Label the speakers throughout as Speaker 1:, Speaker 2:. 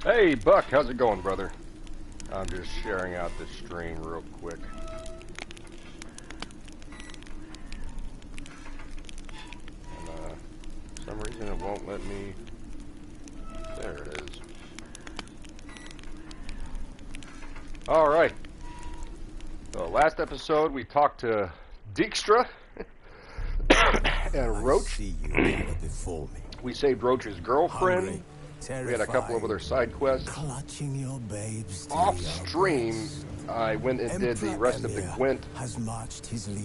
Speaker 1: Hey, Buck, how's it going, brother? I'm just sharing out this stream real quick. And, for some reason it won't let me... There it is. Alright. So, last episode we talked to Dijkstra and Roach. We saved Roach's girlfriend. We had a couple of other side quests. Off stream, I went and did the rest of the Gwent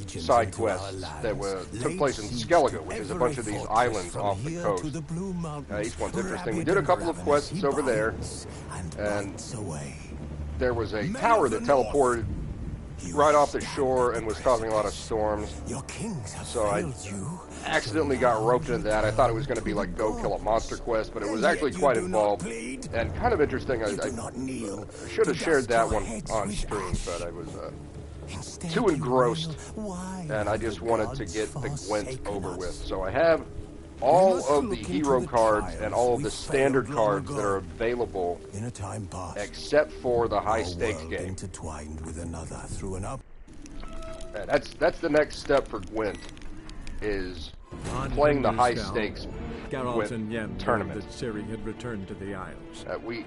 Speaker 1: side quests that took place in Skellige, which is a bunch of these islands off the coast. Each one's interesting. We did a couple of quests over there, and there was a tower that teleported right off the shore and was causing a lot of storms. So I accidentally got roped into that. I thought it was going to be like go kill a monster quest, but it was actually quite involved and kind of interesting. I should have shared that one on stream, but I was too engrossed, and I just wanted to get the Gwent over with. So I have all of the hero cards and all of the standard cards that are available, except for the high stakes game. That's the next step for Gwent, is playing the high stakes Gwent tournament.
Speaker 2: That Ciri had returned to the Isles.
Speaker 1: We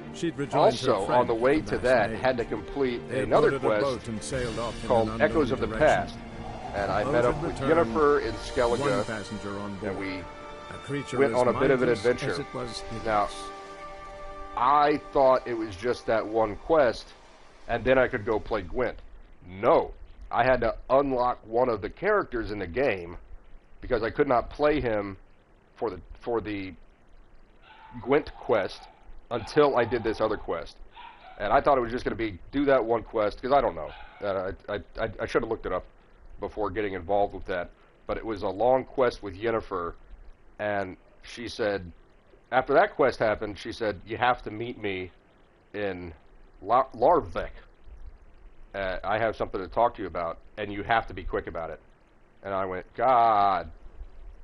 Speaker 1: also, on the way to that, had to complete another quest called Echoes of the Past. And I met up with Yennefer in Skellige, and we went on a bit of an adventure. Now, I thought it was just that one quest, and then I could go play Gwent. No, I had to unlock one of the characters in the game, because I could not play him for the Gwent quest until I did this other quest. And I thought it was just going to be do that one quest, because I don't know. I should have looked it up before getting involved with that. But it was a long quest with Yennefer, and she said, after that quest happened, she said, you have to meet me in Larvik. I have something to talk to you about, and you have to be quick about it. And I went, God,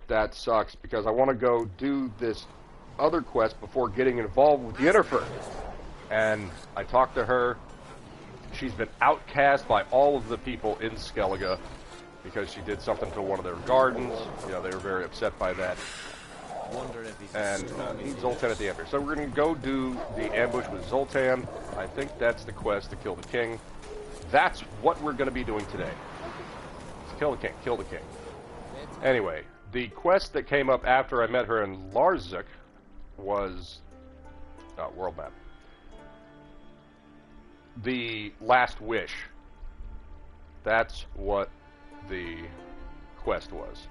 Speaker 1: that sucks, because I want to go do this other quest before getting involved with Yennefer. And I talked to her. She's been outcast by all of the people in Skellige because she did something to one of their gardens. You know, they were very upset by that. And Zoltan at the end. So we're going to go do the ambush with Zoltan. I think that's the quest to kill the king. That's what we're going to be doing today. Kill the king, kill the king. Anyway, the quest that came up after I met her in Larvik was... world map. The Last Wish. That's what the quest was.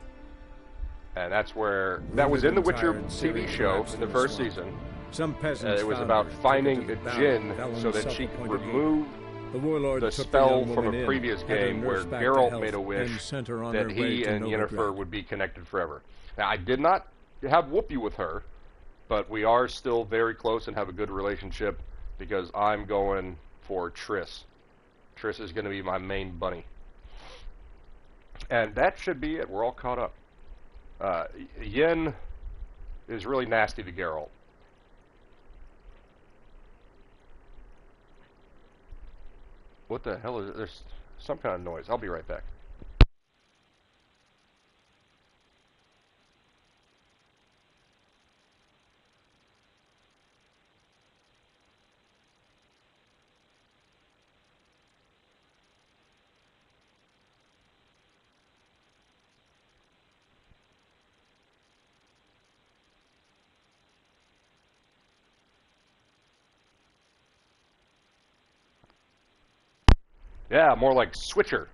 Speaker 1: And that's where... That was in the Witcher TV show in the first season.
Speaker 2: Some peasants
Speaker 1: it was about finding a djinn so that she could remove the spell from a previous game where Geralt made a wish that he and Yennefer would be connected forever. Now, I did not have whoopee with her, but we are still very close and have a good relationship because I'm going for Triss. Triss is going to be my main bunny. And that should be it. We're all caught up. Yen is really nasty to Geralt. What the hell is it? There's some kind of noise. I'll be right back. Yeah, more like Switcher.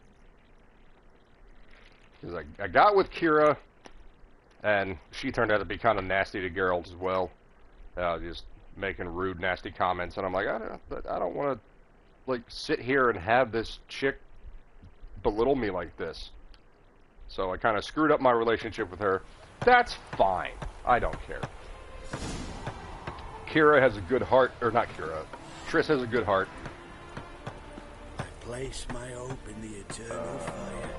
Speaker 1: Because I got with Kira, and she turned out to be kind of nasty to Geralt as well. Just making rude, nasty comments, and I'm like, I don't want to like sit here and have this chick belittle me like this. So I kind of screwed up my relationship with her. That's fine. I don't care. Kira has a good heart, or not Kira. Triss has a good heart.
Speaker 3: Place my hope in the eternal fire.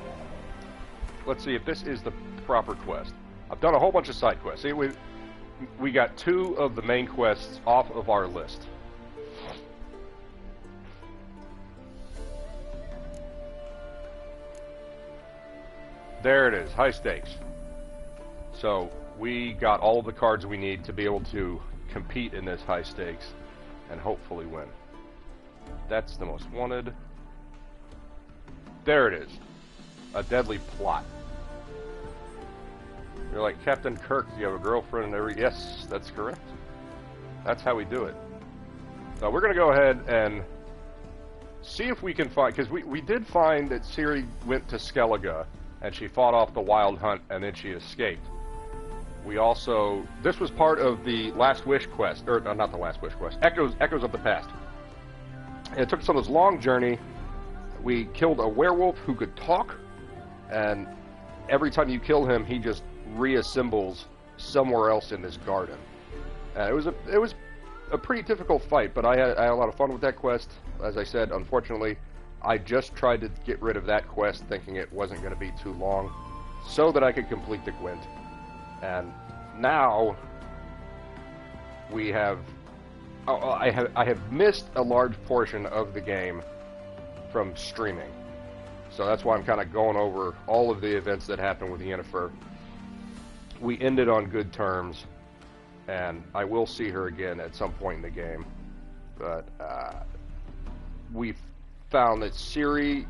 Speaker 1: Let's see if this is the proper quest. I've done a whole bunch of side quests. See, we got 2 of the main quests off of our list. There it is, high stakes. So we got all of the cards we need to be able to compete in this high stakes and hopefully win. That's the most wanted. There it is. A deadly plot. You're like, Captain Kirk, do you have a girlfriend and every... Yes, that's correct. That's how we do it. So we're going to go ahead and see if we can find... Because we did find that Ciri went to Skellige and she fought off the Wild Hunt and then she escaped. We also... This was part of the Last Wish quest. Or, not the Last Wish quest. Echoes of the Past. And it took us on this long journey. We killed a werewolf who could talk. And every time you kill him, he just reassembles somewhere else in this garden. It was a pretty difficult fight, but I had a lot of fun with that quest. As I said, unfortunately, I just tried to get rid of that quest thinking it wasn't going to be too long so that I could complete the Gwent. And now we have... I have missed a large portion of the game from streaming. So that's why I'm kind of going over all of the events that happened with Yennefer. We ended on good terms, and I will see her again at some point in the game. But we found that Ciri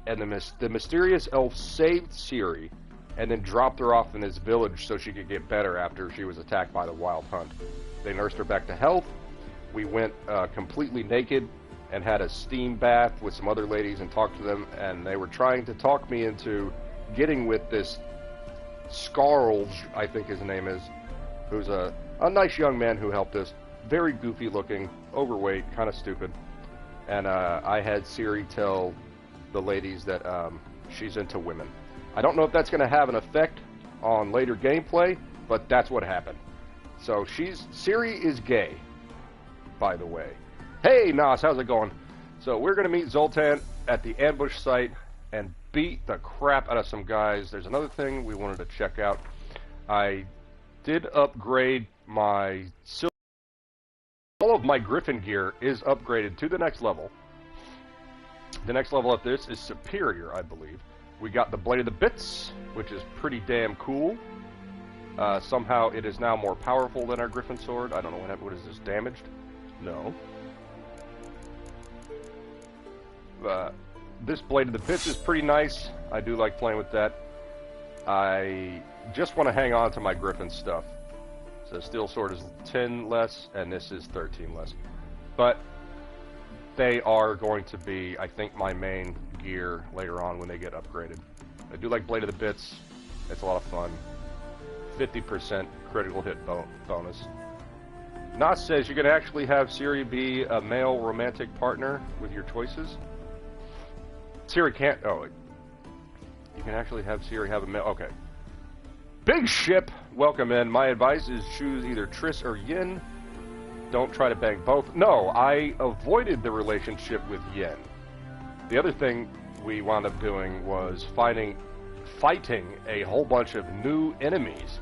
Speaker 1: and the mysterious elf saved Ciri and then dropped her off in this village so she could get better after she was attacked by the Wild Hunt. They nursed her back to health. We went completely naked and had a steam bath with some other ladies and talked to them, and they were trying to talk me into getting with this Skarl, I think his name is, who's a nice young man who helped us. Very goofy looking, overweight, kind of stupid. And I had Ciri tell the ladies that she's into women. I don't know if that's going to have an effect on later gameplay, but that's what happened. So Ciri is gay, by the way. Hey, Nas, how's it going? So we're going to meet Zoltan at the ambush site and beat the crap out of some guys. There's another thing we wanted to check out. I did upgrade my silver. All of my Griffin gear is upgraded to the next level. The next level of this is Superior, I believe. We got the Blade of the Bits, which is pretty damn cool. Somehow it is now more powerful than our Griffin sword. I don't know what happened. What is this? Damaged? No. This Blade of the Bits is pretty nice. I do like playing with that. I just want to hang on to my Griffin stuff. So Steel Sword is 10 less, and this is 13 less. But they are going to be, I think, my main gear later on when they get upgraded. I do like Blade of the Bits. It's a lot of fun. 50% critical hit bonus. Nas says you can actually have Ciri be a male romantic partner with your choices. Ciri can't... Oh, you can actually have Ciri have a male... Okay. Big Ship, welcome in. My advice is choose either Triss or Yen. Don't try to bang both. No, I avoided the relationship with Yen. The other thing we wound up doing was fighting a whole bunch of new enemies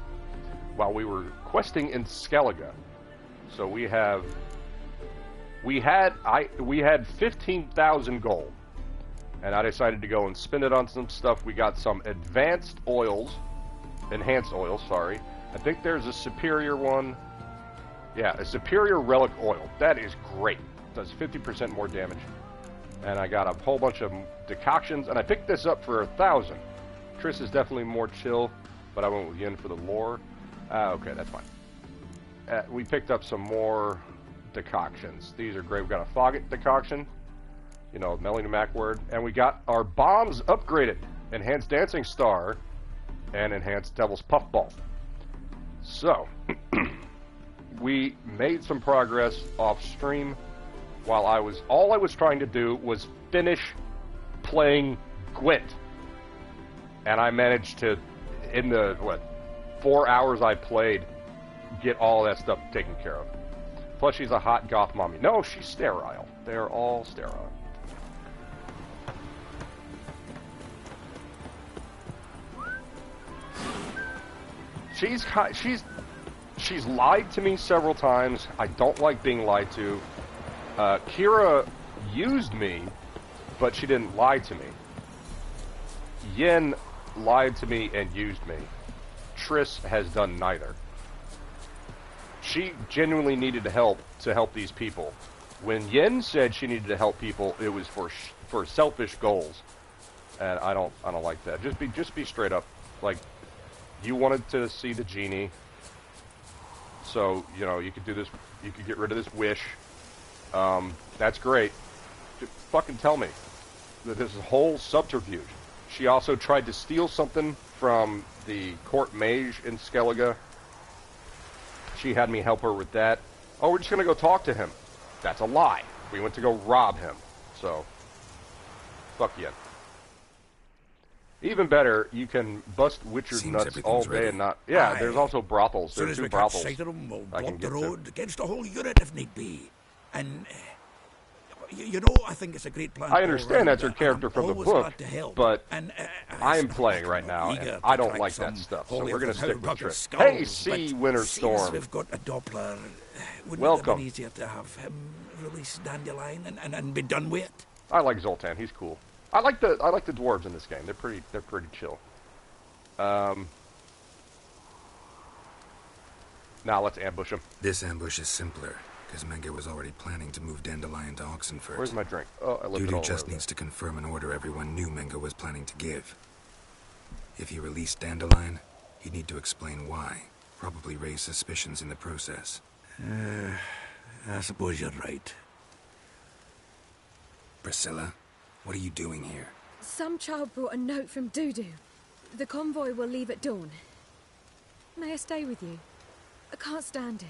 Speaker 1: while we were questing in Skellige. So we had 15,000 gold, and I decided to go and spend it on some stuff. We got some enhanced oils, sorry. I think there's a superior one. Yeah, a superior relic oil. That is great. Does 50% more damage. And I got a whole bunch of decoctions, and I picked this up for 1,000. Triss is definitely more chill, but I went with Yen for the lore. Okay, that's fine. We picked up some more decoctions. These are great. We got a Fogget decoction, you know, Melanie Mac word, and we got our bombs upgraded. Enhanced Dancing Star and Enhanced Devil's Puffball. So, we made some progress off stream while all I was trying to do was finish playing Gwent. And I managed to, in the, 4 hours I played, get all that stuff taken care of. Plus, she's a hot goth mommy. No, she's sterile. They're all sterile. She's lied to me several times. I don't like being lied to. Kira used me, but she didn't lie to me. Yen lied to me and used me. Triss has done neither. She genuinely needed to help these people. When Yen said she needed to help people, it was for selfish goals, and I don't like that. Just be straight up. Like, you wanted to see the genie, so you know you could do this. You could get rid of this wish. That's great. Just fucking tell me that this is a whole subterfuge. She also tried to steal something from the court mage in Skellige. She had me help her with that. Oh, we're just going to go talk to him. That's a lie. We went to go rob him. So, fuck you. Even better, you can bust Witcher's nuts all day
Speaker 3: ready.
Speaker 1: and not... Yeah,
Speaker 3: Aye.
Speaker 1: There's also brothels. There's 2 brothels.
Speaker 3: Sight of them, we'll
Speaker 1: I can
Speaker 3: block the
Speaker 1: get
Speaker 3: road
Speaker 1: to.
Speaker 3: against the whole unit if need be. And, you know, I think it's a great plan.
Speaker 1: I understand that's her character from the book, but
Speaker 3: and,
Speaker 1: I'm playing right now, and I don't like that stuff, so we're going to stick with Triss. Hey, see, Winter Storm.
Speaker 3: We've got a Doppler. Wouldn't
Speaker 1: Welcome.
Speaker 3: it have been easier to have him release Dandelion and be done with it?
Speaker 1: I like Zoltan. He's cool. I like the dwarves in this game. They're pretty chill. Now let's ambush him.
Speaker 4: This ambush is simpler, because Menge was already planning to move Dandelion to Oxenfurt.
Speaker 1: Where's my drink? Oh, I left it
Speaker 4: Dudu
Speaker 1: all
Speaker 4: just
Speaker 1: over
Speaker 4: needs to confirm an order everyone knew Menge was planning to give. If he released Dandelion, he'd need to explain why. Probably raise suspicions in the process.
Speaker 3: I suppose you're right.
Speaker 4: Priscilla, what are you doing here?
Speaker 5: Some child brought a note from Dudu. The convoy will leave at dawn. May I stay with you? I can't stand it.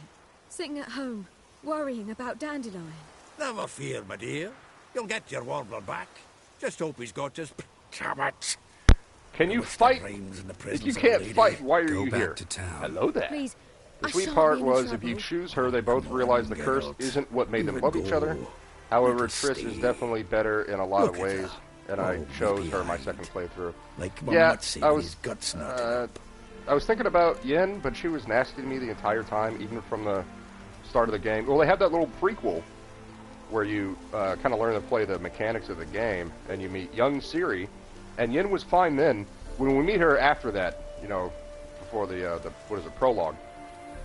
Speaker 5: Sitting at home, worrying about Dandelion.
Speaker 3: Never fear, my dear. You'll get your warbler back. Just hope he's got his tablets.
Speaker 1: Can you fight? If you can't fight, why are you
Speaker 4: back
Speaker 1: here?
Speaker 4: to town.
Speaker 1: Hello there.
Speaker 5: Please,
Speaker 1: The
Speaker 5: I
Speaker 1: sweet
Speaker 5: shan't
Speaker 1: part
Speaker 5: be in
Speaker 1: was
Speaker 5: trouble.
Speaker 1: if you choose her, they both realize the curse isn't what made them love each other. However, Triss is definitely better in a lot of ways, and I chose her my second playthrough.
Speaker 3: Like
Speaker 1: Yeah, I was
Speaker 3: his guts not.
Speaker 1: I was thinking about Yen, but she was nasty to me the entire time, even from the start of the game. Well, they have that little prequel where you kind of learn to play the mechanics of the game, and you meet young Ciri, and Yen was fine then. When we meet her after that, you know, before the what is it, prologue,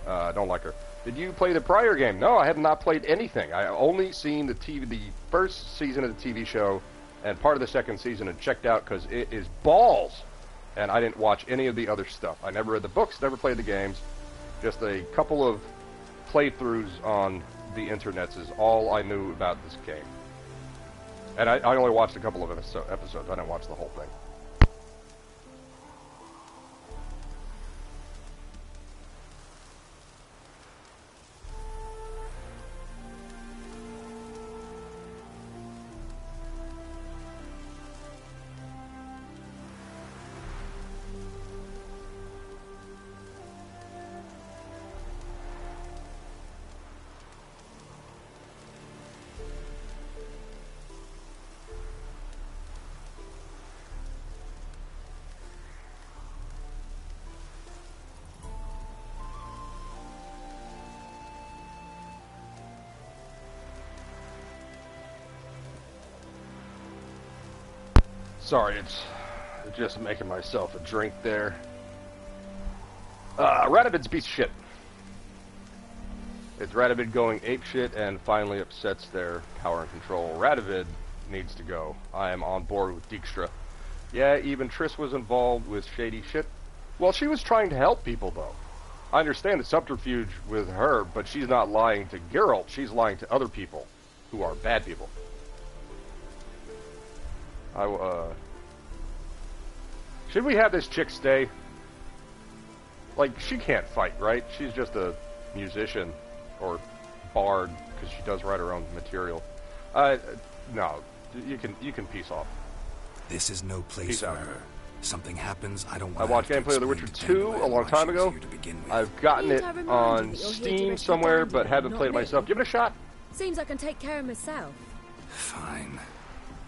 Speaker 1: I don't like her. Did you play the prior game? No, I have not played anything. I only seen the first season of the TV show and part of the second season and checked out because it is balls. And I didn't watch any of the other stuff. I never read the books, never played the games. Just a couple of playthroughs on the internets is all I knew about this game. And I only watched a couple of episodes. I didn't watch the whole thing. Sorry, it's just making myself a drink there. Radovid's a piece of shit. It's Radovid going apeshit and finally upsets their power and control. Radovid needs to go. I am on board with Dijkstra. Yeah, even Triss was involved with shady shit. Well, she was trying to help people, though. I understand the subterfuge with her, but she's not lying to Geralt. She's lying to other people who are bad people. Should we have this chick stay? Like, she can't fight, right? She's just a musician or bard because she does write her own material. No, you can peace off.
Speaker 4: This is no place
Speaker 1: Peace
Speaker 4: for
Speaker 1: out.
Speaker 4: her. Something happens, I don't
Speaker 1: I
Speaker 4: want
Speaker 1: watched
Speaker 4: to
Speaker 1: gameplay of The Witcher 2 a long time ago.
Speaker 4: I've
Speaker 1: I've gotten
Speaker 5: Need
Speaker 1: it
Speaker 5: I remind you
Speaker 1: on
Speaker 5: that you're here to
Speaker 1: Steam
Speaker 5: rescue
Speaker 1: somewhere,
Speaker 5: Dandelion,
Speaker 1: but haven't
Speaker 5: not
Speaker 1: played it
Speaker 5: me?
Speaker 1: myself. Give it a shot.
Speaker 5: Seems I can take care of myself.
Speaker 4: Fine.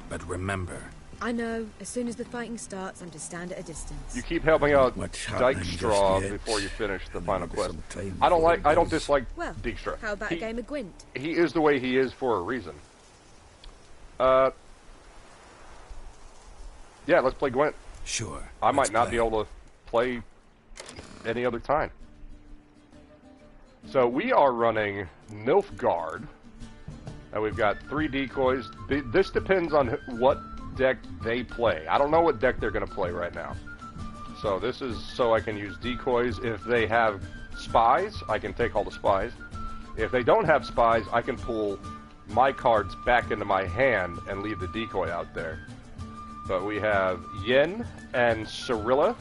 Speaker 4: But remember,
Speaker 5: I know, as soon as the fighting starts, I'm to stand at a distance.
Speaker 1: You keep helping out
Speaker 3: Much happening
Speaker 1: Dijkstra
Speaker 3: just yet.
Speaker 1: before you finish the final
Speaker 3: Maybe
Speaker 1: quest.
Speaker 3: some time
Speaker 1: I
Speaker 3: before it
Speaker 1: don't
Speaker 3: does.
Speaker 1: dislike
Speaker 5: Well,
Speaker 1: Dijkstra.
Speaker 5: how about a game of Gwent?
Speaker 1: He is the way he is for a reason. Yeah, let's play Gwent.
Speaker 4: Sure.
Speaker 1: I might not be able to play any other time. So we are running Nilfgaard, and we've got 3 decoys. This depends on what deck they play. I don't know what deck they're going to play right now. So this is so I can use decoys. If they have spies, I can take all the spies. If they don't have spies, I can pull my cards back into my hand and leave the decoy out there. But we have Yen and Cirilla.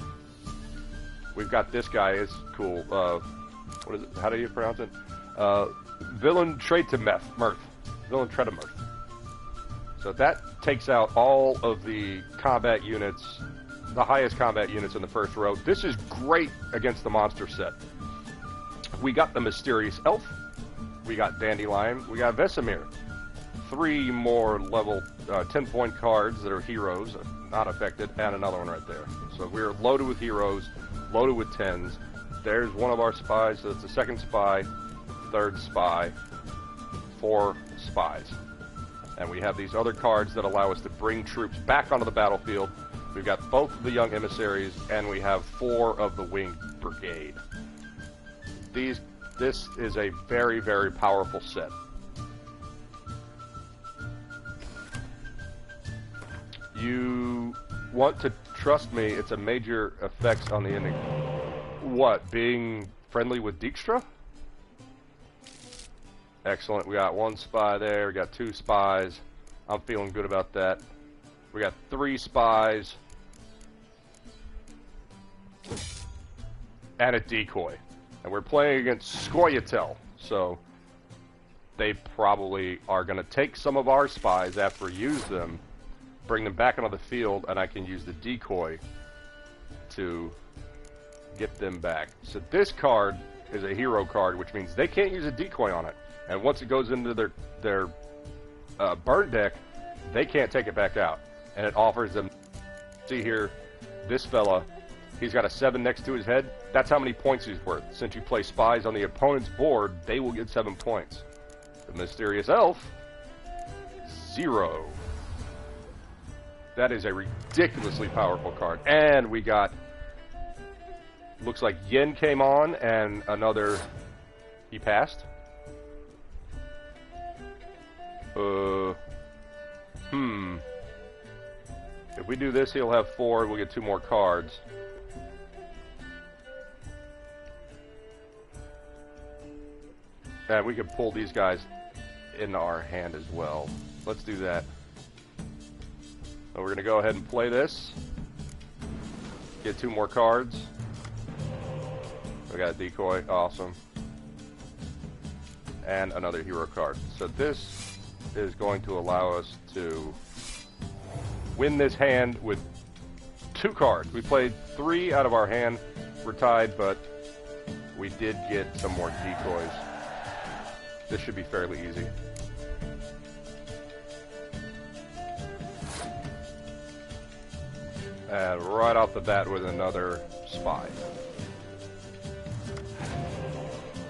Speaker 1: We've got this guy. It's cool. What is it? How do you pronounce it? Villain Tretemirth. Villain Tretemirth. So that takes out all of the combat units, the highest combat units in the first row. This is great against the monster set. We got the Mysterious Elf. We got Dandelion. We got Vesemir. 3 more level 10-point cards that are heroes, not affected, and another one right there. So we're loaded with heroes, loaded with 10s. There's one of our spies, so it's the 2nd spy, 3rd spy, 4 spies. And we have these other cards that allow us to bring troops back onto the battlefield. We've got both of the young emissaries, and we have 4 of the winged brigade. This is a very, very powerful set. You want to trust me, it's a major effects on the ending. What, being friendly with Dijkstra? Excellent, we got 1 spy there, we got 2 spies. I'm feeling good about that. We got 3 spies. And a decoy. And we're playing against Scoia'tael, so they probably are going to take some of our spies after we use them, bring them back onto the field, and I can use the decoy to get them back. So this card is a hero card, which means they can't use a decoy on it. And once it goes into their burn deck, they can't take it back out. And it offers them, see here, this fella, he's got a 7 next to his head. That's how many points he's worth. Since you play spies on the opponent's board, they will get 7 points. The Mysterious Elf, 0. That is a ridiculously powerful card. And we got, looks like Yen came on and another, he passed. If we do this, he'll have 4, we'll get 2 more cards. And we can pull these guys into our hand as well. Let's do that. So we're going to go ahead and play this. Get 2 more cards. We got a decoy, awesome. And another hero card. So this is going to allow us to win this hand with 2 cards. We played 3 out of our hand. We're tied, but we did get some more decoys. This should be fairly easy. And right off the bat with another spy.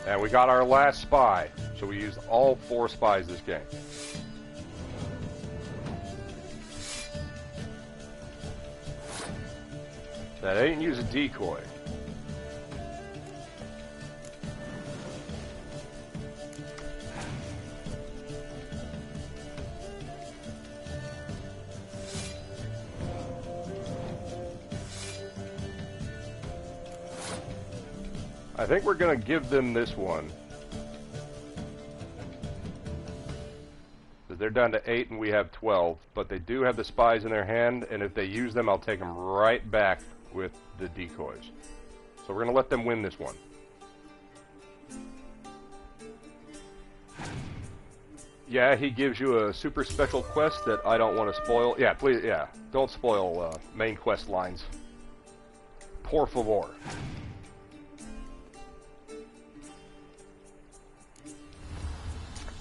Speaker 1: And we got our last spy. So we used all 4 spies this game. That ain't use a decoy. I think we're going to give them this one. Because they're down to 8 and we have 12. But they do have the spies in their hand, and if they use them, I'll take them right back with the decoys. So we're going to let them win this one. Yeah, he gives you a super special quest that I don't want to spoil. Yeah, please, yeah. Don't spoil main quest lines. Por favor.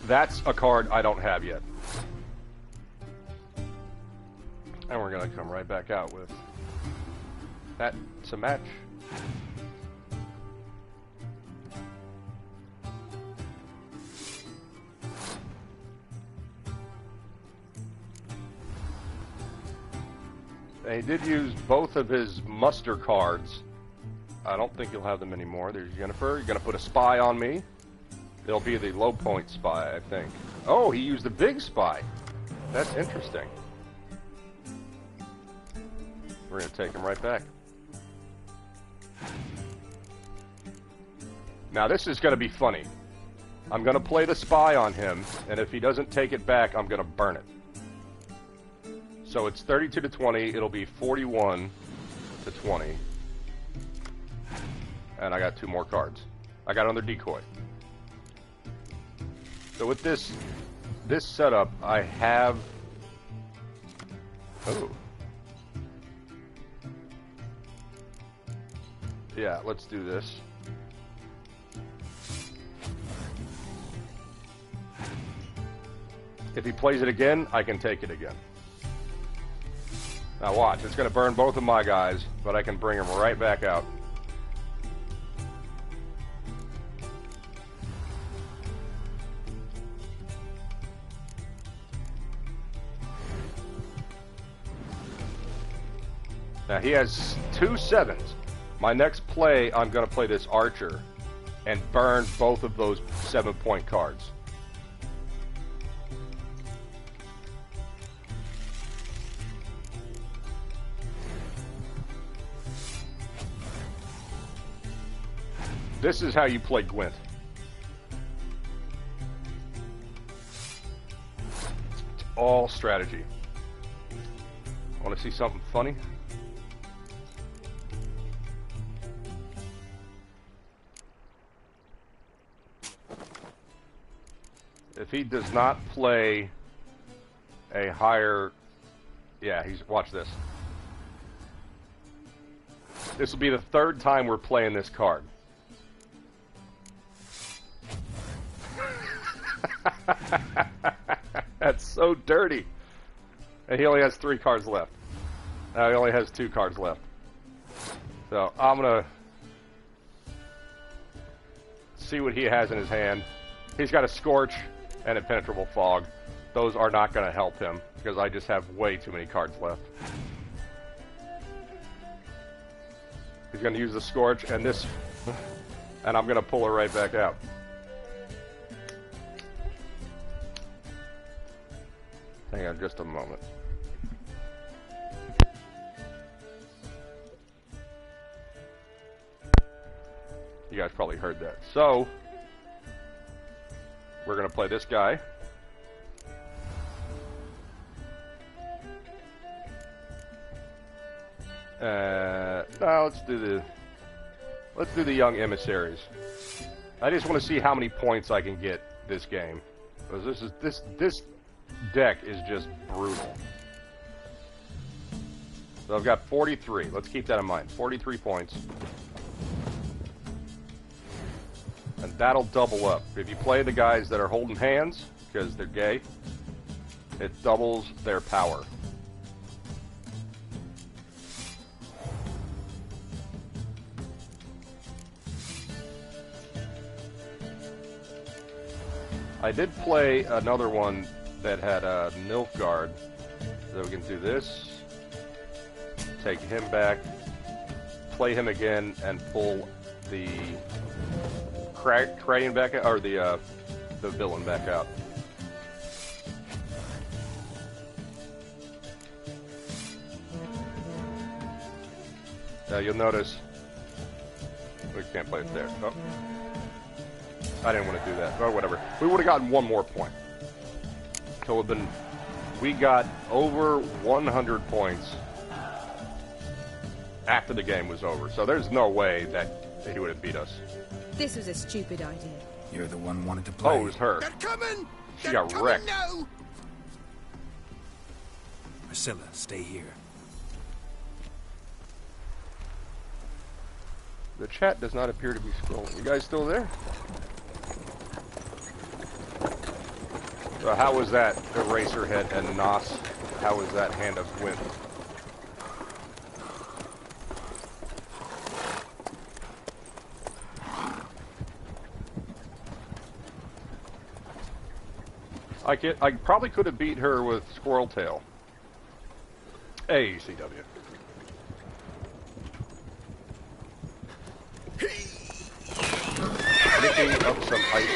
Speaker 1: That's a card I don't have yet. And we're going to come right back out with that. It's a match. And he did use both of his muster cards. I don't think you'll have them anymore. There's Jennifer. You're going to put a spy on me. It'll be the low point spy, I think. Oh, he used the big spy. That's interesting. We're going to take him right back. Now, this is going to be funny. I'm going to play the spy on him, and if he doesn't take it back, I'm going to burn it. So it's 32 to 20. It'll be 41 to 20. And I got 2 more cards. I got another decoy. So with this setup, I have... Oh. Yeah, let's do this. If he plays it again, I can take it again. Now watch, it's going to burn both of my guys, but I can bring them right back out. Now he has 2 7s. My next play, I'm going to play this archer and burn both of those 7-point cards. This is how you play Gwent. It's all strategy. Want to see something funny? If he does not play a higher... Yeah, watch this. This will be the 3rd time we're playing this card. That's so dirty. And he only has 3 cards left. Now he only has 2 cards left. So I'm going to see what he has in his hand. He's got a Scorch and Impenetrable Fog. Those are not going to help him because I just have way too many cards left. He's going to use the Scorch and this, and I'm going to pull her right back out. Hang on just a moment. You guys probably heard that. So, we're going to play this guy. Now let's do the young emissaries. I just want to see how many points I can get this game. Because this deck is just brutal. So I've got 43. Let's keep that in mind. 43 points. And that'll double up. If you play the guys that are holding hands, because they're gay, it doubles their power. I did play another one that had a Nilfgaard. So we can do this. Take him back. Play him again and pull the Crane back out, or the villain back out. Now you'll notice we can't play it there. Oh. I didn't want to do that. Oh, whatever. We would have gotten 1 more point. So we got over 100 points after the game was over. So there's no way that he would have beat us.
Speaker 5: This was a stupid idea.
Speaker 4: You're the one wanted to play.
Speaker 1: Oh, it was her.
Speaker 3: They're coming!
Speaker 1: She got wrecked.
Speaker 3: Now!
Speaker 4: Priscilla, stay here.
Speaker 1: The chat does not appear to be scrolling. You guys still there? So how was that, Eraserhead and Nos? How was that Hand of Gwent? I probably could have beat her with Squirrel Tail. Hey, CW. Licking up some ice.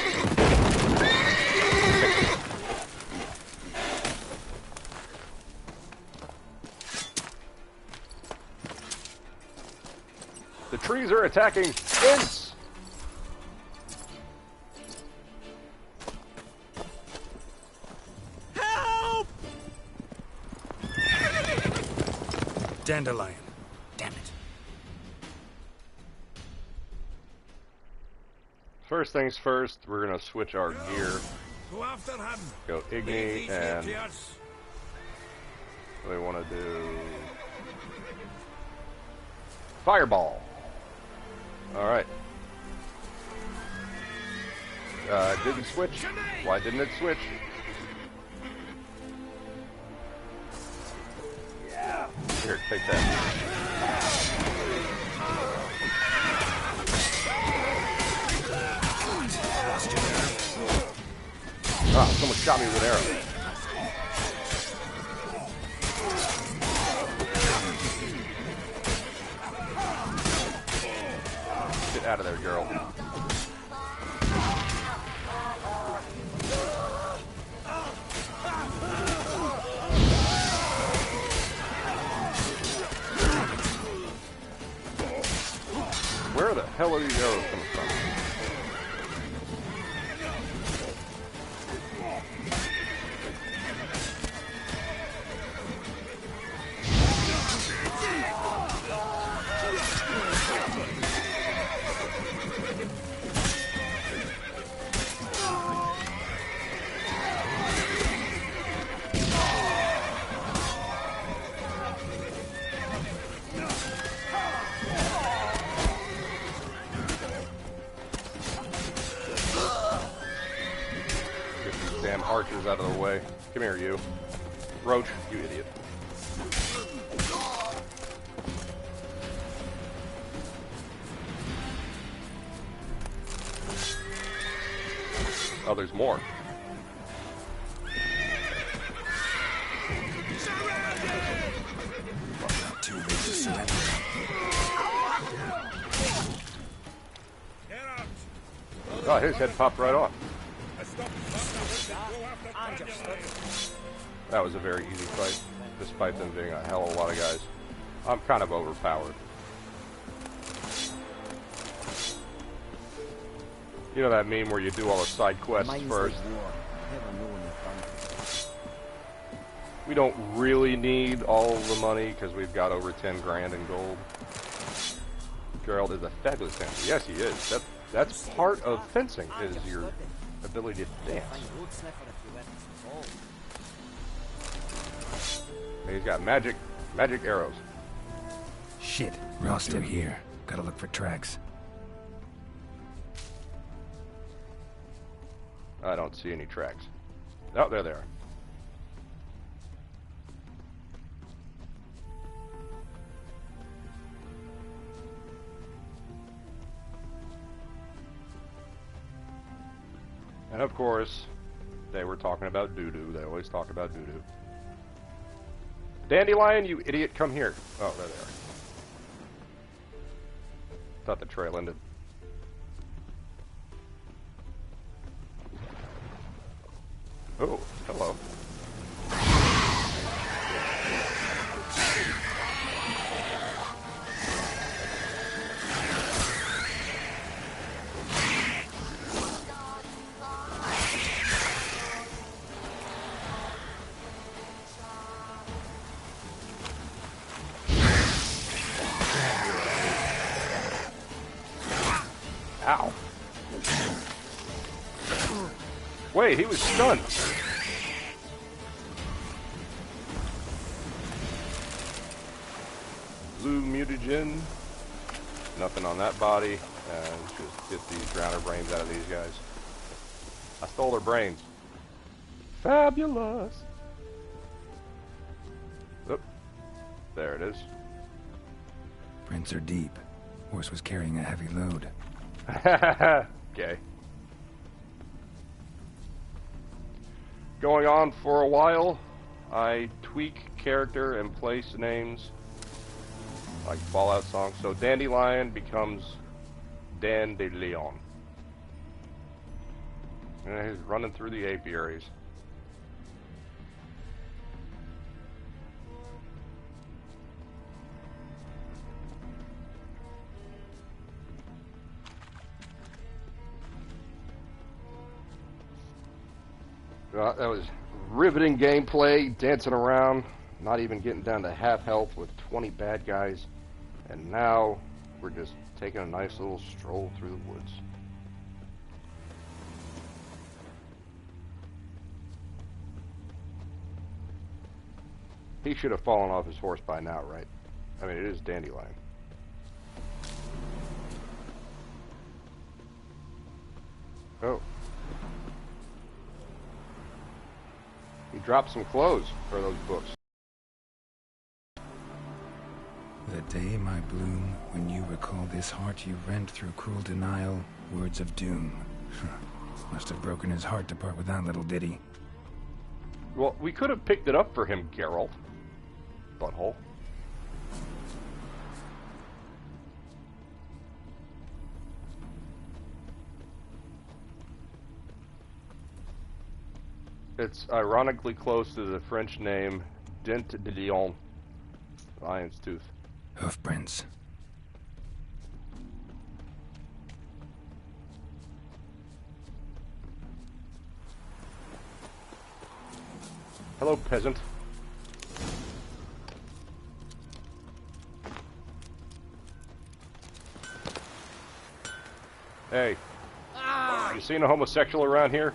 Speaker 1: The trees are attacking Vince!
Speaker 3: Help!
Speaker 4: Dandelion. Damn it.
Speaker 1: First things first, we're gonna switch our gear.
Speaker 3: Go after him.
Speaker 1: Go Igni and we want to do Fireball. All right. Didn't switch. Why didn't it switch? Yeah. Here, take that. Ah, someone shot me with an arrow. Get out of there, girl. Where the hell are these arrows coming from? Archers out of the way. Come here, you. Roach, you idiot. Oh, there's more.
Speaker 4: Too late to surrender.
Speaker 1: Oh, his head popped right off. That was a very easy fight, despite them being a hell of a lot of guys. I'm kind of overpowered. You know that meme where you do all the side quests first? We don't really need all of the money because we've got over 10 grand in gold. Geralt is a fabulous dancer. Yes, he is. That's part of fencing, is your ability to dance. He's got magic arrows.
Speaker 4: Shit, we're all still here. Gotta look for tracks.
Speaker 1: I don't see any tracks. Oh, there they are. And of course, they were talking about doo-doo. They always talk about doo-doo. Dandelion, you idiot, come here. Oh, there they are. Thought the trail ended. Oh, hello. Ow. Wait, he was stunned. Blue mutagen. Nothing on that body. And just get these drowner brains out of these guys. I stole their brains. Fabulous. Oop. There it is.
Speaker 4: Prints are deep. Horse was carrying a heavy load.
Speaker 1: Okay. Going on for a while, I tweak character and place names, like Fallout songs. So Dandelion becomes Dandelion. And he's running through the apiaries. That was riveting gameplay, dancing around, not even getting down to half health with 20 bad guys. And now we're just taking a nice little stroll through the woods. He should have fallen off his horse by now, right? I mean, it is Dandelion. Oh. He dropped some clothes for those books.
Speaker 4: The day, my bloom, when you recall this heart you rent through cruel denial, words of doom. Must have broken his heart to part with that little ditty.
Speaker 1: Well, we could have picked it up for him, Geralt. Butthole. It's ironically close to the French name Dent de Lion, lion's tooth.
Speaker 4: Hoofprints.
Speaker 1: Hello, peasant. Hey, you seen a homosexual around here?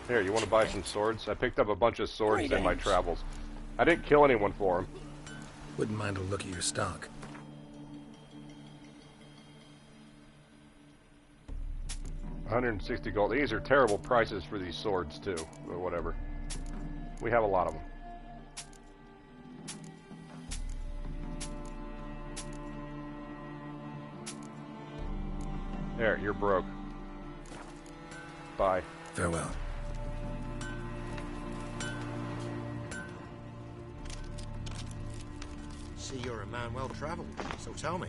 Speaker 1: Here, you want to buy some swords? I picked up a bunch of swords in my travels. I didn't kill anyone for them.
Speaker 4: Wouldn't mind a look at your stock.
Speaker 1: $160 gold. These are terrible prices for these swords, too. But whatever. We have a lot of them. There, you're broke. Bye.
Speaker 4: Farewell.
Speaker 3: See, you're a man well travelled, so tell me,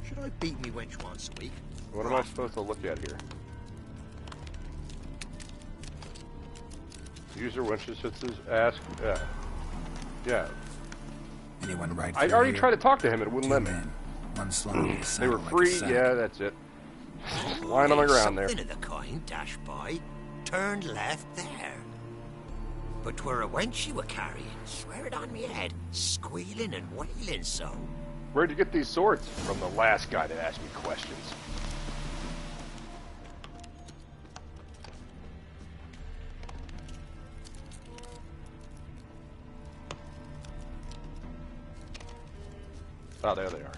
Speaker 3: should I beat me wench once a week?
Speaker 1: What am I supposed to look at here? User Winchester's ask. Yeah.
Speaker 4: Anyone right?
Speaker 1: I already tried to talk to him, it wouldn't let me.
Speaker 4: One slung
Speaker 1: They were free. Yeah, that's it. Lying on the ground there.
Speaker 3: Something of the kind dashed by, turned left there. But 'twere a wench you were carrying, swear it on me head, squealing and wailing so.
Speaker 1: Where'd you get these swords? From the last guy that asked me questions. Oh, there they are.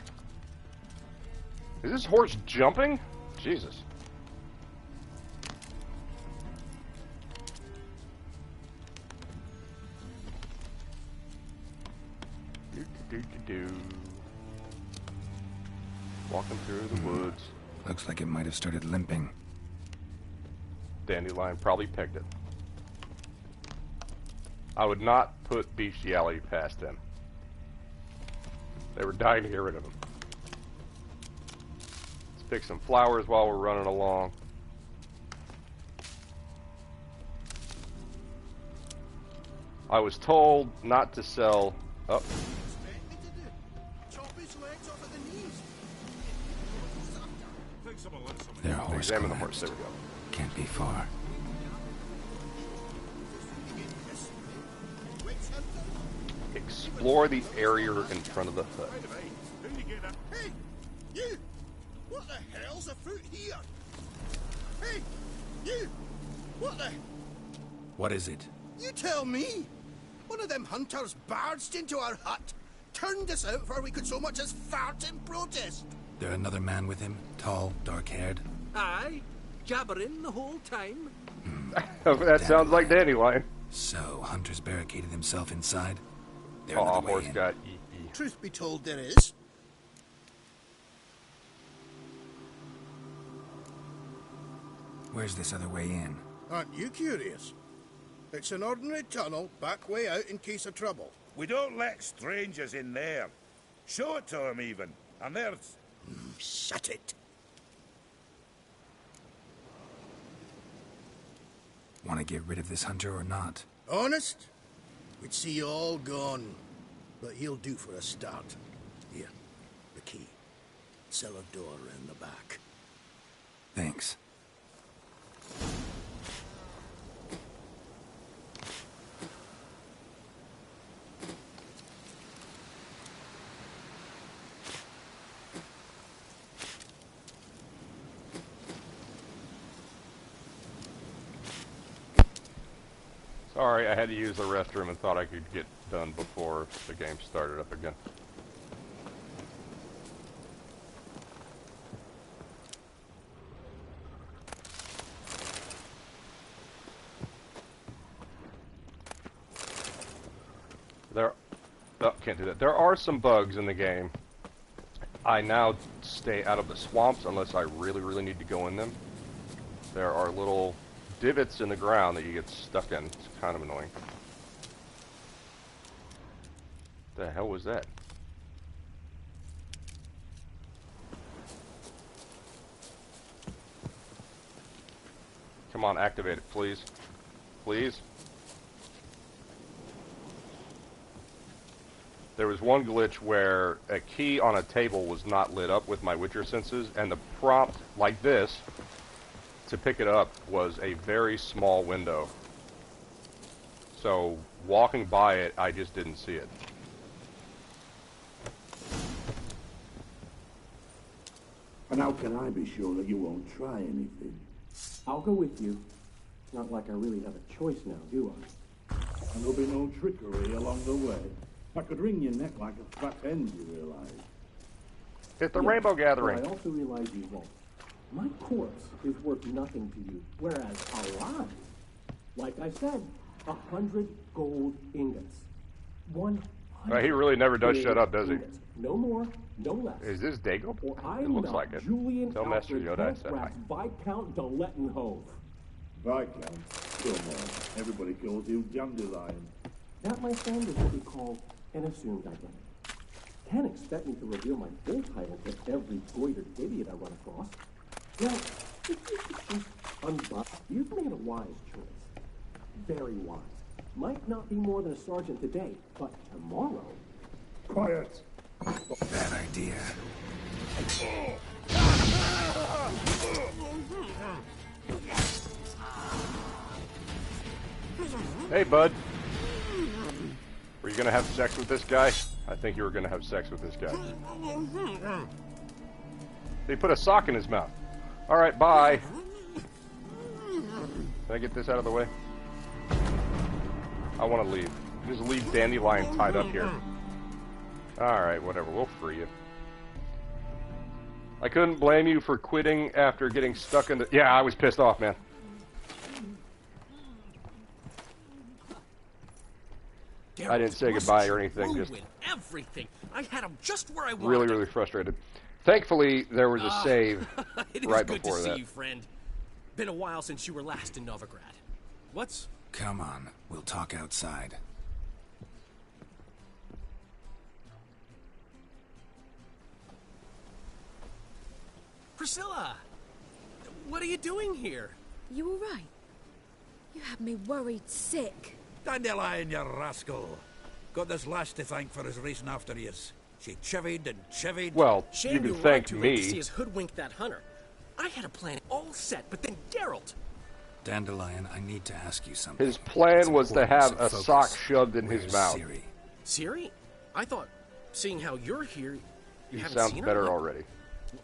Speaker 1: Is this horse jumping? Jesus. Walking through the woods.
Speaker 4: Looks like it might have started limping.
Speaker 1: Dandelion probably pegged it. I would not put bestiality past them. They were dying to get rid of him. Let's pick some flowers while we're running along. I was told not to sell... Oh.
Speaker 4: Their horse.
Speaker 1: Examine the horse. There we go.
Speaker 4: Can't be far.
Speaker 1: Explore the area in front of the hut.
Speaker 3: Hey, you! What the hell's afoot here? Hey, you! What the...
Speaker 4: What is it?
Speaker 3: You tell me! One of them hunters barged into our hut, turned us out before we could so much as fart in protest.
Speaker 4: There another man with him? Tall, dark-haired?
Speaker 6: Aye, jabbering the whole time.
Speaker 1: That sounds like Dandelion.
Speaker 4: So, Hunter's barricaded himself inside? They're
Speaker 1: Oh,
Speaker 4: another way
Speaker 1: horse
Speaker 4: in.
Speaker 1: got EE.
Speaker 3: Truth be told, there is.
Speaker 4: Where's this other way in?
Speaker 3: Aren't you curious?
Speaker 7: It's an ordinary tunnel, back way out in case of trouble.
Speaker 8: We don't let strangers in there. Show it to them, even. And there's...
Speaker 3: Shut it.
Speaker 4: Want to get rid of this hunter or not?
Speaker 7: Honest? We'd see you all gone. But he'll do for a start. Here, the key. Cellar door around the back.
Speaker 4: Thanks.
Speaker 1: Sorry, I had to use the restroom and thought I could get done before the game started up again. Can't do that. There are some bugs in the game. I now stay out of the swamps unless I really, really need to go in them. There are little divots in the ground that you get stuck in. It's kind of annoying. The hell was that? Come on, activate it, please. Please. There was one glitch where a key on a table was not lit up with my Witcher senses, and the prompt, like this, to pick it up was a very small window. So, walking by it, I just didn't see it.
Speaker 9: And how can I be sure that you won't try anything?
Speaker 10: I'll go with you. It's not like I really have a choice now, do I?
Speaker 9: And there'll be no trickery along the way. I could wring your neck like a fat hen, you realize?
Speaker 1: It's the Rainbow Gathering.
Speaker 10: But I also realize you won't. My corpse is worth nothing to you, whereas alive, like I said, 100 gold ingots. 100.
Speaker 1: He really never does shut up, does he?
Speaker 10: Ingots. No more, no less.
Speaker 1: Is this Dago? It looks like it.
Speaker 10: Julian
Speaker 1: Tell Master Yoda I said hi.
Speaker 10: Viscount de Lettenhove.
Speaker 9: Viscount? Come on. Everybody calls you Dandelion.
Speaker 10: That, my friend, is what we call an assumed identity. Can't expect me to reveal my full title to every goitered idiot I run across. Now, if you could just unbuck, you've made a wise choice. Very wise. Might not be more than a sergeant today, but tomorrow...
Speaker 9: Quiet!
Speaker 4: Bad idea.
Speaker 1: Hey, bud. Were you gonna have sex with this guy? I think you were gonna have sex with this guy. He put a sock in his mouth. Alright, bye. Can I get this out of the way? I want to leave. Just leave Dandelion tied up here. Alright, whatever. We'll free you. I couldn't blame you for quitting after getting stuck in the... Yeah, I was pissed off, man. I didn't say goodbye or anything. Just
Speaker 6: everything. I had him just where I wanted.
Speaker 1: Really, really frustrated. Thankfully, there was a save right before that.
Speaker 6: It is good to see you, friend. Been a while since you were last in Novigrad. What's...
Speaker 4: Come on, we'll talk outside.
Speaker 6: Priscilla! What are you doing here?
Speaker 5: You all right? You had me worried sick.
Speaker 8: Dandelion, you rascal. Got this lass to thank for his racing after years. She chivied and chivied.
Speaker 1: Well,
Speaker 6: Shame
Speaker 1: you can
Speaker 6: were
Speaker 1: thank
Speaker 6: too
Speaker 1: me.
Speaker 6: late to see us hoodwink that hunter. I had a plan all set, but then Geralt.
Speaker 4: Dandelion, I need to ask you something.
Speaker 1: His plan was to have a sock shoved in his mouth.
Speaker 4: Ciri?
Speaker 6: Ciri? I thought, seeing how you're here, you haven't
Speaker 1: sounds
Speaker 6: seen
Speaker 1: better
Speaker 6: her?
Speaker 1: already.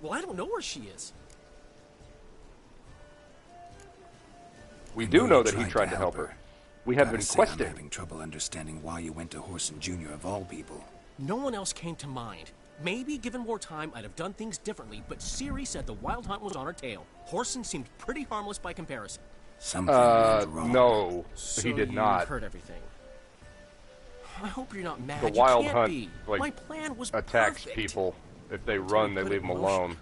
Speaker 6: Well, I don't know where she is.
Speaker 1: We do know that he tried to help her. We have been questing.
Speaker 4: I'm having trouble understanding why you went to Whoreson Jr. of all people.
Speaker 6: No one else came to mind. Maybe, given more time, I'd have done things differently, but Ciri said the Wild Hunt was on her tail. Whoreson seemed pretty harmless by comparison.
Speaker 4: Something went wrong.
Speaker 1: No,
Speaker 6: So
Speaker 1: he did not.
Speaker 6: You've heard everything. I hope you're not mad.
Speaker 1: The
Speaker 6: You
Speaker 1: Wild
Speaker 6: can't
Speaker 1: Hunt,
Speaker 6: be.
Speaker 1: like,
Speaker 6: My plan was
Speaker 1: attacks
Speaker 6: perfect.
Speaker 1: people. If they run, they
Speaker 6: put
Speaker 1: leave
Speaker 6: it
Speaker 1: them
Speaker 6: in
Speaker 1: alone.
Speaker 6: motion.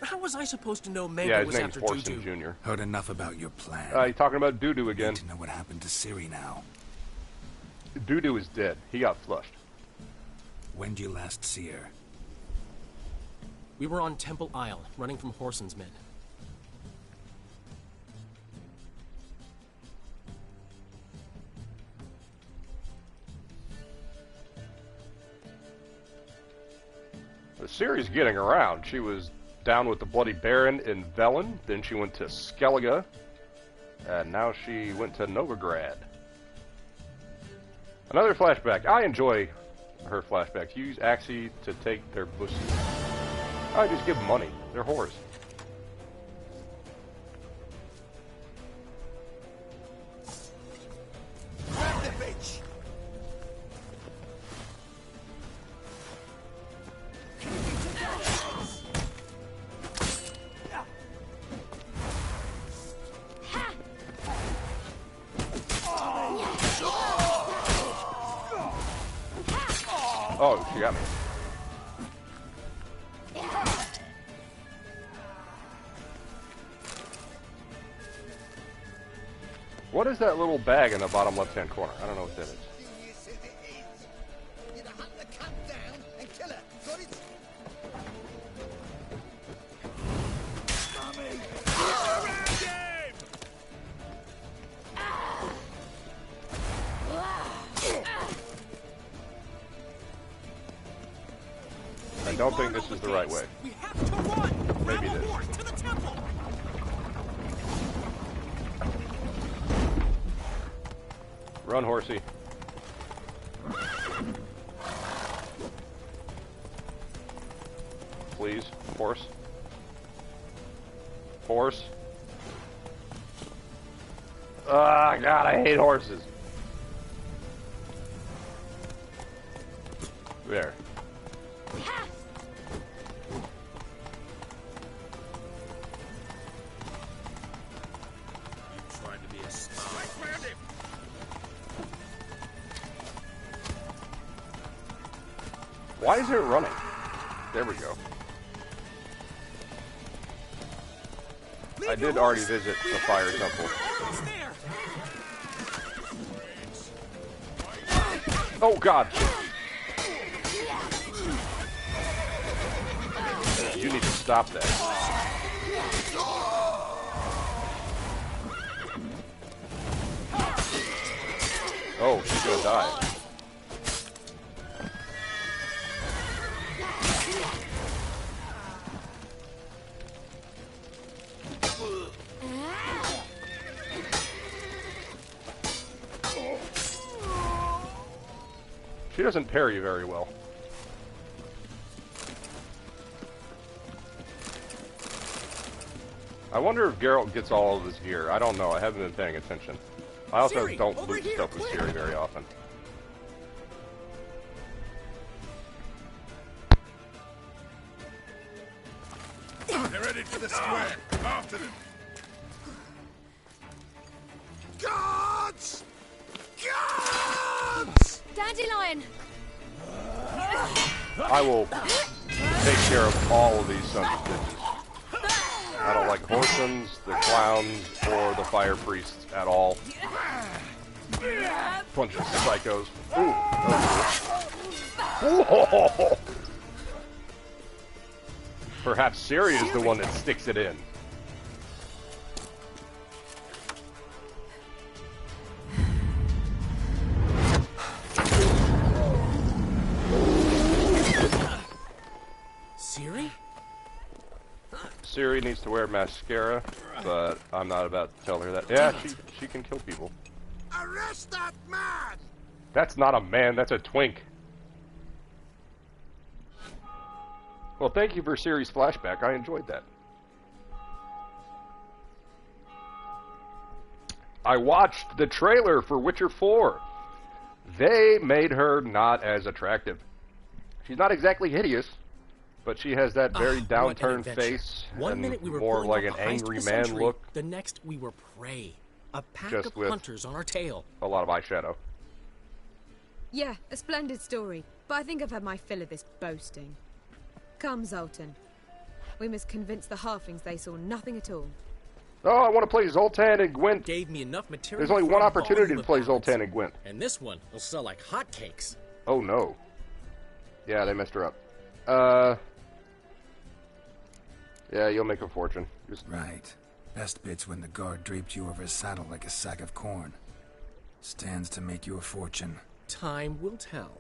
Speaker 6: How was I supposed to know Mango was after
Speaker 1: Yeah, his name's
Speaker 6: Dudu?
Speaker 1: Horson Jr.
Speaker 4: Heard enough about your plan.
Speaker 1: You're talking about Dudu again.
Speaker 4: Need to know what happened to Ciri now.
Speaker 1: Dudu is dead. He got flushed.
Speaker 4: When did you last see her?
Speaker 6: We were on Temple Isle, running from Horson's men.
Speaker 1: Ciri's getting around. She was down with the Bloody Baron in Velen, then she went to Skellige, and now she went to Novigrad. Another flashback. I enjoy her flashbacks. Use Axii to take their pussy. I just give them money. They're whores.
Speaker 3: Grab the bitch!
Speaker 1: Oh, she got me. What is that little bag in the bottom left-hand corner? I don't know what that is. I don't think this is the right way.
Speaker 6: We have to run!
Speaker 1: Maybe it is.
Speaker 6: To the temple!
Speaker 1: Run, horsey. Please, horse. Horse. Ah, God, I hate horses. There. Why is it running? There we go. I did already visit the fire temple. Oh God! You need to stop that. Oh, she's gonna die. She doesn't parry very well. I wonder if Geralt gets all of his gear. I don't know. I haven't been paying attention. I also
Speaker 6: Ciri,
Speaker 1: don't loot stuff with Ciri very often.
Speaker 8: They're ready for the square. After them.
Speaker 3: Gods! Gods!
Speaker 5: Dandelion!
Speaker 1: I will take care of all of these sons of bitches. I don't like Horsons, the clowns, or the fire priests at all. Bunch of psychos. Ooh. Oh. Perhaps Ciri is the one that sticks it in.
Speaker 6: Ciri?
Speaker 1: Ciri needs to wear mascara, but I'm not about to tell her that. Yeah, she can kill people.
Speaker 3: Arrest that man!
Speaker 1: That's not a man, that's a twink. Well, thank you for Ciri's flashback. I enjoyed that. I watched the trailer for Witcher 4. They made her not as attractive. She's not exactly hideous, but she has that very downturned face
Speaker 6: One minute
Speaker 1: and
Speaker 6: we were
Speaker 1: more
Speaker 6: pulling
Speaker 1: like
Speaker 6: off
Speaker 1: an
Speaker 6: the heist
Speaker 1: angry
Speaker 6: of the
Speaker 1: man
Speaker 6: century,
Speaker 1: look.
Speaker 6: The next we were prey. A pack
Speaker 1: Just
Speaker 6: of
Speaker 1: with
Speaker 6: hunters on our tail.
Speaker 1: a lot of eyeshadow.
Speaker 5: Yeah, a splendid story, but I think I've had my fill of this boasting. Come, Zoltan. We must convince the halflings they saw nothing at all.
Speaker 1: Oh, I want to play Zoltan and Gwent.
Speaker 6: Gave me enough material.
Speaker 1: There's only
Speaker 6: for
Speaker 1: one
Speaker 6: a
Speaker 1: opportunity
Speaker 6: volume
Speaker 1: to
Speaker 6: of
Speaker 1: play
Speaker 6: ballads.
Speaker 1: Zoltan and Gwent.
Speaker 6: And this one will sell like hotcakes.
Speaker 1: Oh no. Yeah, they messed her up. Yeah, you'll make a fortune.
Speaker 4: Right. Best bit's when the guard draped you over his saddle like a sack of corn. Stands to make you a fortune.
Speaker 6: Time will tell.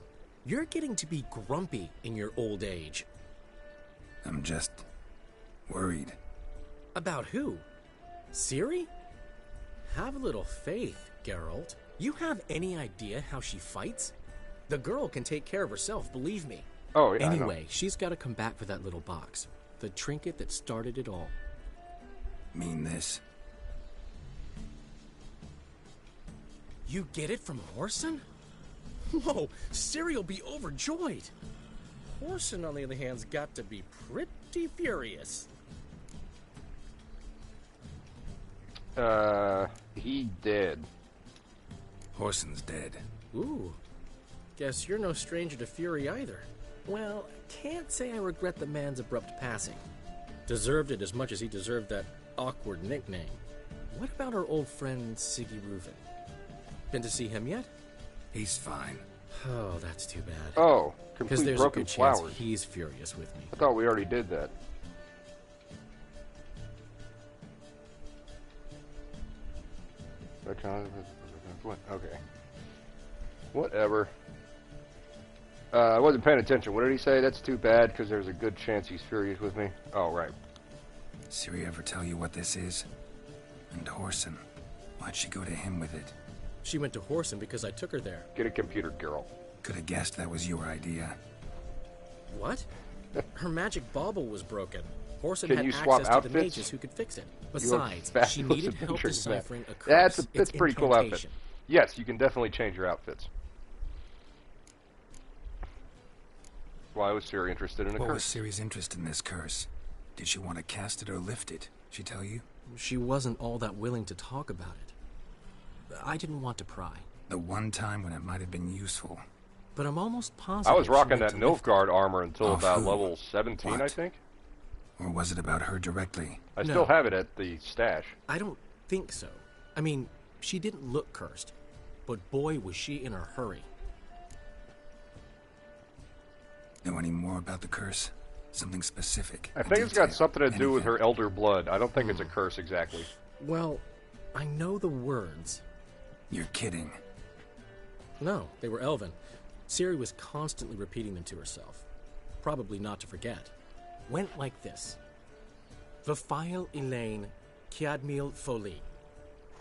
Speaker 6: You're getting to be grumpy in your old age.
Speaker 4: I'm just worried.
Speaker 6: About who? Ciri? Have a little faith, Geralt. You have any idea how she fights? The girl can take care of herself, believe me.
Speaker 1: Oh, yeah.
Speaker 6: Anyway, she's got to come back for that little box. The trinket that started it all.
Speaker 4: Mean this?
Speaker 6: You get it from Whoreson? Whoa, Ciri'll be overjoyed. Whoreson, on the other hand's got to be pretty furious.
Speaker 1: He dead.
Speaker 4: Whoreson's dead.
Speaker 6: Ooh. Guess you're no stranger to fury either. Well, I can't say I regret the man's abrupt passing. Deserved it as much as he deserved that awkward nickname. What about our old friend Siggy Reuven? Been to see him yet?
Speaker 4: He's fine.
Speaker 6: Oh, that's too bad.
Speaker 1: Oh,
Speaker 6: because
Speaker 1: complete
Speaker 6: there's
Speaker 1: broken
Speaker 6: a good chance
Speaker 1: flowers.
Speaker 6: he's furious with me.
Speaker 1: I thought we already did that. Okay. Whatever. I wasn't paying attention. What did he say? That's too bad because there's a good chance he's furious with me. Oh, right.
Speaker 4: Ciri ever tell you what this is? And Whoreson. Why'd she go to him with it?
Speaker 6: She went to Whoreson because I took her there.
Speaker 1: Get a computer, girl.
Speaker 4: Could have guessed that was your idea.
Speaker 6: What? Her magic bauble was broken. Whoreson
Speaker 1: Can
Speaker 6: had
Speaker 1: you swap
Speaker 6: access to the
Speaker 1: outfits?
Speaker 6: mages who could fix it. Besides,
Speaker 1: You're
Speaker 6: she
Speaker 1: fabulous
Speaker 6: needed help
Speaker 1: adventurous man.
Speaker 6: deciphering a curse.
Speaker 1: That's
Speaker 6: Its
Speaker 1: a pretty cool outfit.
Speaker 6: incantation.
Speaker 1: Yes, you can definitely change your outfits. Why was Ciri interested in a
Speaker 4: What was
Speaker 1: curse?
Speaker 4: Ciri's interest in this curse? Did she want to cast it or lift it? She tell you?
Speaker 6: She wasn't all that willing to talk about it. I didn't want to pry.
Speaker 4: The one time when it might have been useful.
Speaker 6: But I'm almost positive
Speaker 1: I was
Speaker 6: she
Speaker 1: rocking
Speaker 6: went
Speaker 1: that
Speaker 6: to lift it.
Speaker 1: Nilfgaard armor until
Speaker 4: Off
Speaker 1: about
Speaker 4: who?
Speaker 1: level 17, I
Speaker 4: What?
Speaker 1: think.
Speaker 4: Or was it about her directly?
Speaker 1: I
Speaker 6: No.
Speaker 1: still have it at the stash.
Speaker 6: I don't think so. I mean, she didn't look cursed. But boy, was she in a hurry.
Speaker 4: Know any more about the curse? Something specific?
Speaker 1: I
Speaker 4: a
Speaker 1: think it's got
Speaker 4: detail,
Speaker 1: something to do with
Speaker 4: anything?
Speaker 1: her elder blood. I don't think it's a curse exactly.
Speaker 6: Well, I know the words.
Speaker 4: You're kidding.
Speaker 6: No, they were Elven. Ciri was constantly repeating them to herself. Probably not to forget. Went like this. Vafile Elaine Kiadmil Foli.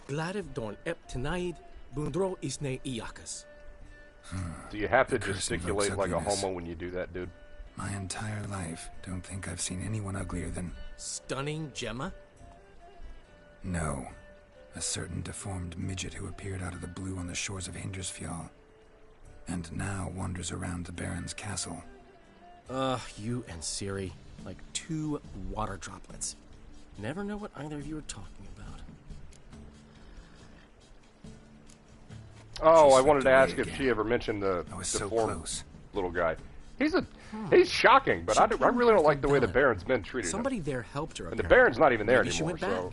Speaker 6: Gladiv Dorn Ep Tenaid Bundro Isne Iakas.
Speaker 1: Do you have to
Speaker 4: The curse
Speaker 1: gesticulate
Speaker 4: invokes
Speaker 1: like a
Speaker 4: ugliness.
Speaker 1: homo when you do that, dude?
Speaker 4: My entire life, don't think I've seen anyone uglier than...
Speaker 6: Stunning Gemma?
Speaker 4: No. A certain deformed midget who appeared out of the blue on the shores of Hindersfjall. And now wanders around the Baron's castle.
Speaker 6: You and Ciri, like two water droplets. Never know what either of you are talking about.
Speaker 1: Oh,
Speaker 4: She
Speaker 1: I wanted to
Speaker 4: slipped
Speaker 1: ask
Speaker 4: away
Speaker 1: if
Speaker 4: again.
Speaker 1: she ever mentioned the
Speaker 4: I was so
Speaker 1: deformed
Speaker 4: close.
Speaker 1: little guy. He's shocking, but I really don't like the way the Baron's men treated
Speaker 6: Somebody
Speaker 1: him.
Speaker 6: there helped her.
Speaker 1: And the
Speaker 6: apparently.
Speaker 1: Baron's not even there
Speaker 6: Maybe she
Speaker 1: anymore,
Speaker 6: went back.
Speaker 1: so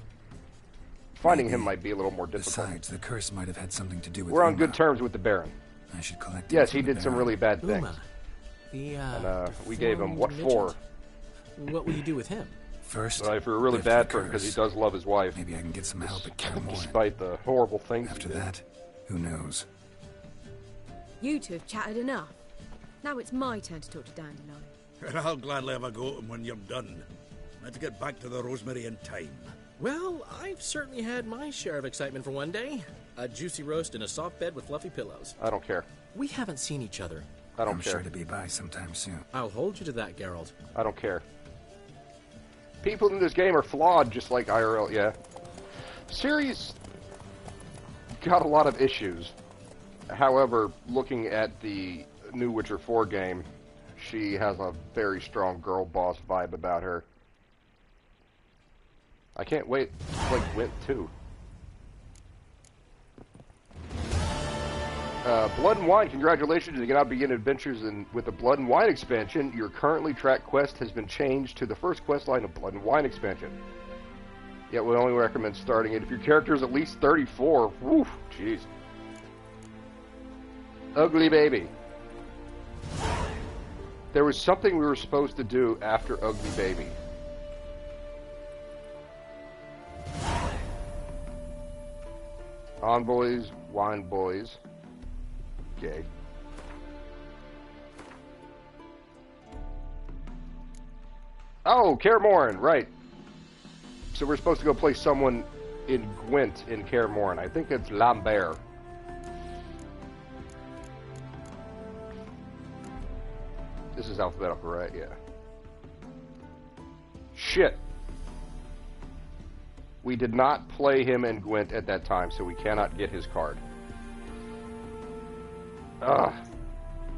Speaker 1: finding him
Speaker 4: Maybe.
Speaker 1: might be a little more difficult.
Speaker 4: Besides, the curse might have had something to do with
Speaker 1: We're on
Speaker 4: Uma.
Speaker 1: good terms with the Baron.
Speaker 4: I should collect
Speaker 1: Yes,
Speaker 4: it
Speaker 1: he
Speaker 4: from the
Speaker 1: did some
Speaker 4: Baron.
Speaker 1: really bad things.
Speaker 6: Uma. The,
Speaker 1: And we gave him what
Speaker 6: deformed
Speaker 1: for?
Speaker 6: midget? What will you do with him?
Speaker 4: First,
Speaker 1: Well, I feel really
Speaker 4: lift
Speaker 1: bad
Speaker 4: the
Speaker 1: for him because he
Speaker 4: curse.
Speaker 1: does love his wife,
Speaker 4: Maybe I can get some help at Kaer Morhen.
Speaker 1: despite the horrible things
Speaker 4: After
Speaker 1: he did.
Speaker 4: that, who knows?
Speaker 5: You two have chatted enough. Now it's my turn to talk to Dandelion.
Speaker 8: And I'll gladly have a go at him when you're done. Let's get back to the Rosemary in time.
Speaker 6: Well, I've certainly had my share of excitement for one day. A juicy roast in a soft bed with fluffy pillows.
Speaker 1: I don't care.
Speaker 6: We haven't seen each other.
Speaker 1: I don't
Speaker 4: I'm
Speaker 1: care.
Speaker 4: sure to be by sometime soon.
Speaker 6: I'll hold you to that, Geralt.
Speaker 1: I don't care. People in this game are flawed, just like IRL. Yeah. Ciri's got a lot of issues. However, looking at the new Witcher 4 game, she has a very strong girl boss vibe about her. I can't wait to play Gwent 2. Blood and Wine, congratulations. You can now begin adventures with the Blood and Wine expansion. Your currently tracked quest has been changed to the first quest line of Blood and Wine expansion. Yet we only recommend starting it if your character is at least 34. Woof, jeez. Ugly Baby. There was something we were supposed to do after Ugly Baby. Envoys, Wine Boys. Okay. Oh, Kaer Morhen, right. So we're supposed to go play someone in Gwent in Kaer Morhen. I think it's Lambert. This is alphabetical, right? Yeah. Shit. We did not play him in Gwent at that time, so we cannot get his card.